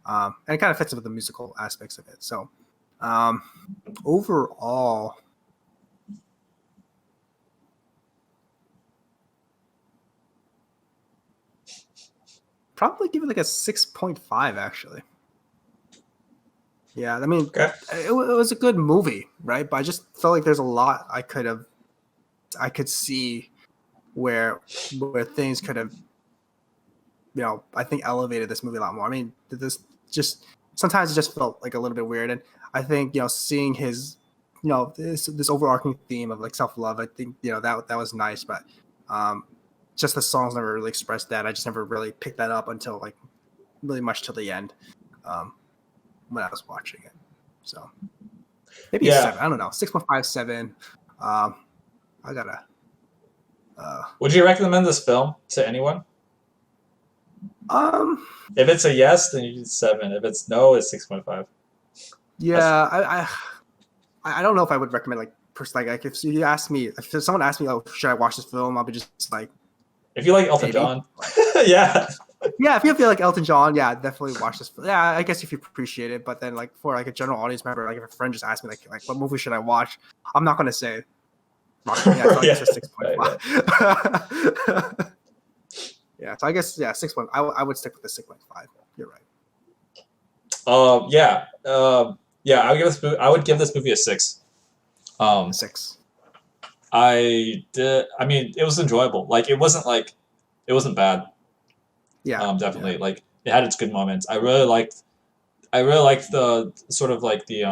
and it kind of fits with the musical aspects of it. So overall. Probably give it like a 6.5 actually. Yeah, I mean, it was a good movie, right? But I just felt like there's a lot I could see where things could have, I think elevated this movie a lot more. I mean, sometimes it just felt like a little bit weird, and I think seeing his, this overarching theme of like self-love, I think that was nice, but just the songs never really expressed that. I just never really picked that up until like really much till the end when I was watching it. So maybe 7. I don't know. 6.5, 7. I gotta. Would you recommend this film to anyone? If it's a yes, then you do 7. If it's no, it's 6.5. Yeah, I don't know if I would recommend like if you ask me, if someone asked me, oh, should I watch this film? I'll be just like. If you like Elton John, yeah. Yeah, if you feel like Elton John, yeah, definitely watch this. Yeah, I guess if you appreciate it, but then like for like a general audience member, like if a friend just asked me like what movie should I watch, I'm not gonna say Rocketman. I guess it's 6.5. Right. Yeah, so I guess 6. I would stick with the 6.5. You're right. I would give this movie a 6. 6. I mean, it was enjoyable. Like it wasn't bad. Yeah. Definitely. Like it had its good moments. I really liked the sort of like the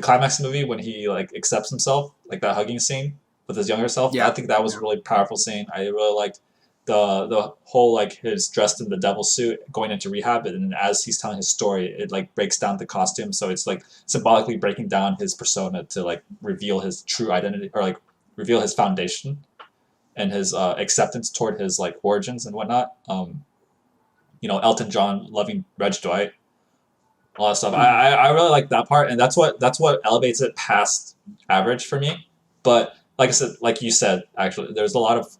climax of the movie when he like accepts himself, like that hugging scene with his younger self. I Yeah. think that was a Yeah. really powerful scene. I really liked the whole like his dressed in the devil suit going into rehab, and as he's telling his story, it like breaks down the costume, so it's like symbolically breaking down his persona to like reveal his true identity or like reveal his foundation and his acceptance toward his like origins and whatnot. Elton John loving Reg Dwight, all that stuff. Mhm. I really like that part, and that's what elevates it past average for me. But like I said, like you said, actually, there's a lot of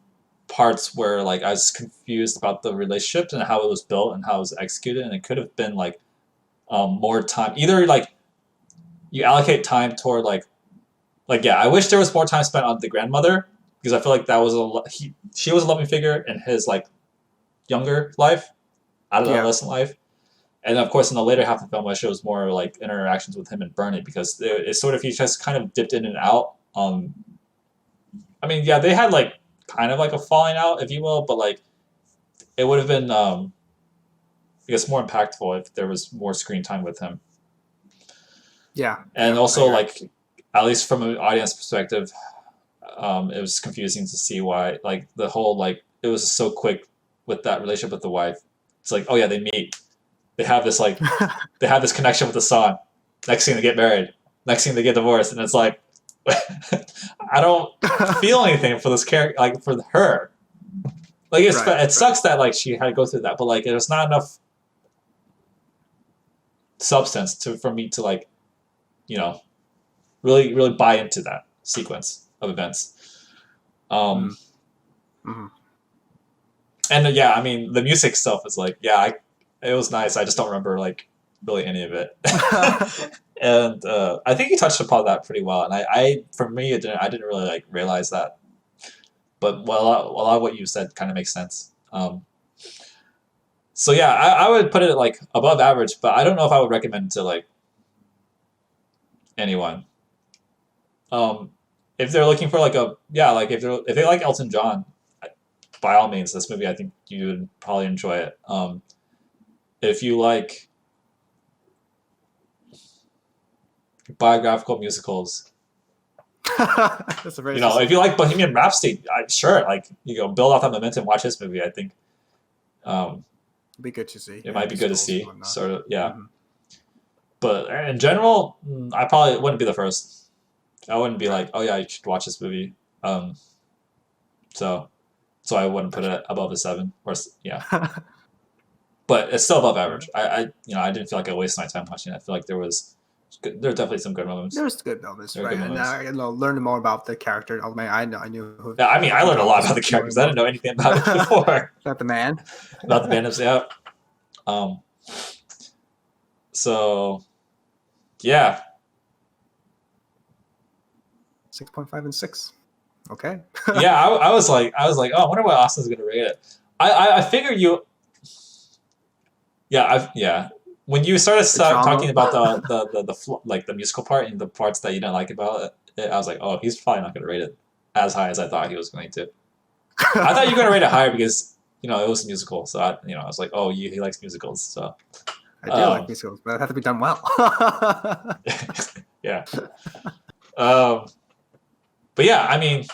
parts where like I was confused about the relationship and how it was built and how it was executed, and it could have been like more time. Either like you allocate time toward like yeah, I wish there was more time spent on the grandmother because I feel like that was she was a loving figure in his like younger life, Yeah. adolescent life. And of course, in the later half of the film, I shows more like interactions with him and Bernie because it's sort of he just kind of dipped in and out. I mean, yeah, they had like kind of like a falling out, if you will, but like it would have been, I guess, more impactful if there was more screen time with him. Yeah. And Yeah. I also, agree. like, at least from an audience perspective, it was confusing to see why like the whole like it was so quick with that relationship with the wife. It's like, oh yeah, they meet, they have this like they have this connection with the son. Next thing they get married. Next thing they get divorced, and it's like I don't feel anything for this character, like for her. Like Right. it sucks that like she had to go through that, but like there's not enough substance for me to like you know really really buy into that sequence of events. Um, Mm. Mhm. and yeah, I mean the music stuff is like it was nice. I just don't remember like really any of it. And I think you touched upon that pretty well. And I for me, I didn't really like realize that. But a lot of what you said kind of makes sense. So yeah, I would put it like above average, but I don't know if I would recommend it to like anyone. Um, if they're looking for like like if they like Elton John, by all means, this movie I think you would probably enjoy it. If you like biographical musicals, That's a very if specific. you like Bohemian Rhapsody, sure, like build off that momentum, watch this movie. I think um, Be good to see. it Yeah, might be good to musicals and see, whatnot. sort of, yeah. Hmm. But in general, I probably wouldn't be the first. I wouldn't be Right. like, oh yeah, you should watch this movie. Um, so, so I wouldn't put Gotcha. it above a 7 or yeah, but it's still above Alright. average. I didn't feel like I wasted my time watching it. I feel like there were definitely some good moments. There's good moments, There were right? good And moments. learned more about the character. I knew who Yeah, I mean, I Elton learned a John lot was about the more characters. I didn't involved. know anything about it before About the man. about the bands. Yeah. Um. So yeah, 6.5 and 6. Okay. yeah. I was like, oh, I wonder what Austin's gonna rate it. I figure you. Yeah. When you started The drama. talking about like the musical part and the parts that you didn't like about it, I was like, oh, he's probably not gonna rate it as high as I thought he was going to. I thought you were gonna rate it higher because it was a musical. So I was like, oh, he likes musicals. So I do like um, musicals, but it have to be done well. yeah. Um, but yeah, I mean,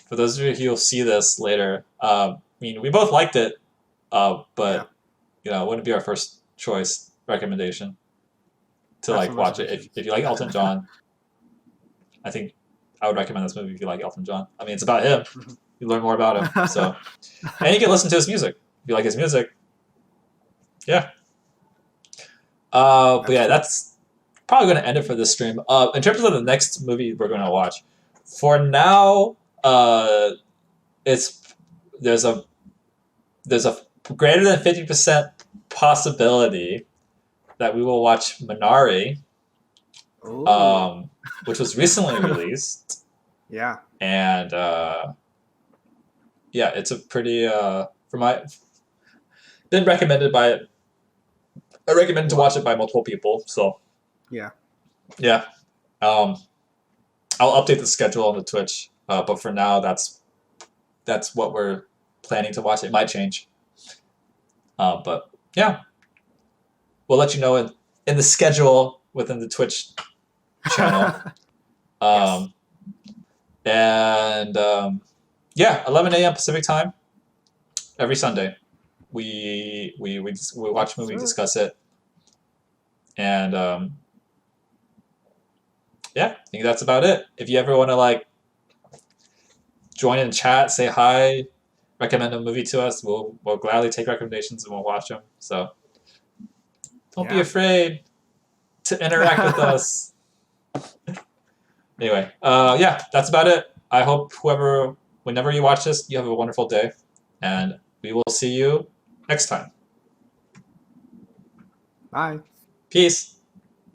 for those of you who will see this later, I mean, we both liked it, but it wouldn't be our first choice recommendation to Have like some watch it. reservations. If you like Elton John, I think I would recommend this movie if you like Elton John. I mean, it's about him. Mhm. You learn more about him. So, and you can listen to his music if you like his music. Yeah. But yeah, Absolutely. that's probably going to end it for this stream. In terms of the next movie we're going to watch, for now, it's there's a there's a greater than 50% possibility that we will watch Minari, Ooh. which was recently released, Yeah. and yeah, it's a pretty for my been recommended by I recommend to watch it by multiple people. So Yeah. yeah, um, I'll update the schedule on the Twitch, but for now, that's what we're planning to watch. It might change. But yeah, we'll let you know in the schedule within the Twitch channel. Yes. And yeah, 11 a.m. Pacific time every Sunday. We watch a Yes, movie, sir. discuss it, and yeah, I think that's about it. If you ever want to like join in chat, say hi, recommend a movie to us, we'll gladly take recommendations and we'll watch them. So don't be Yeah. afraid to interact with us. Anyway, yeah, that's about it. I hope whenever you watch this, you have a wonderful day, and we will see you next time. Bye. Peace.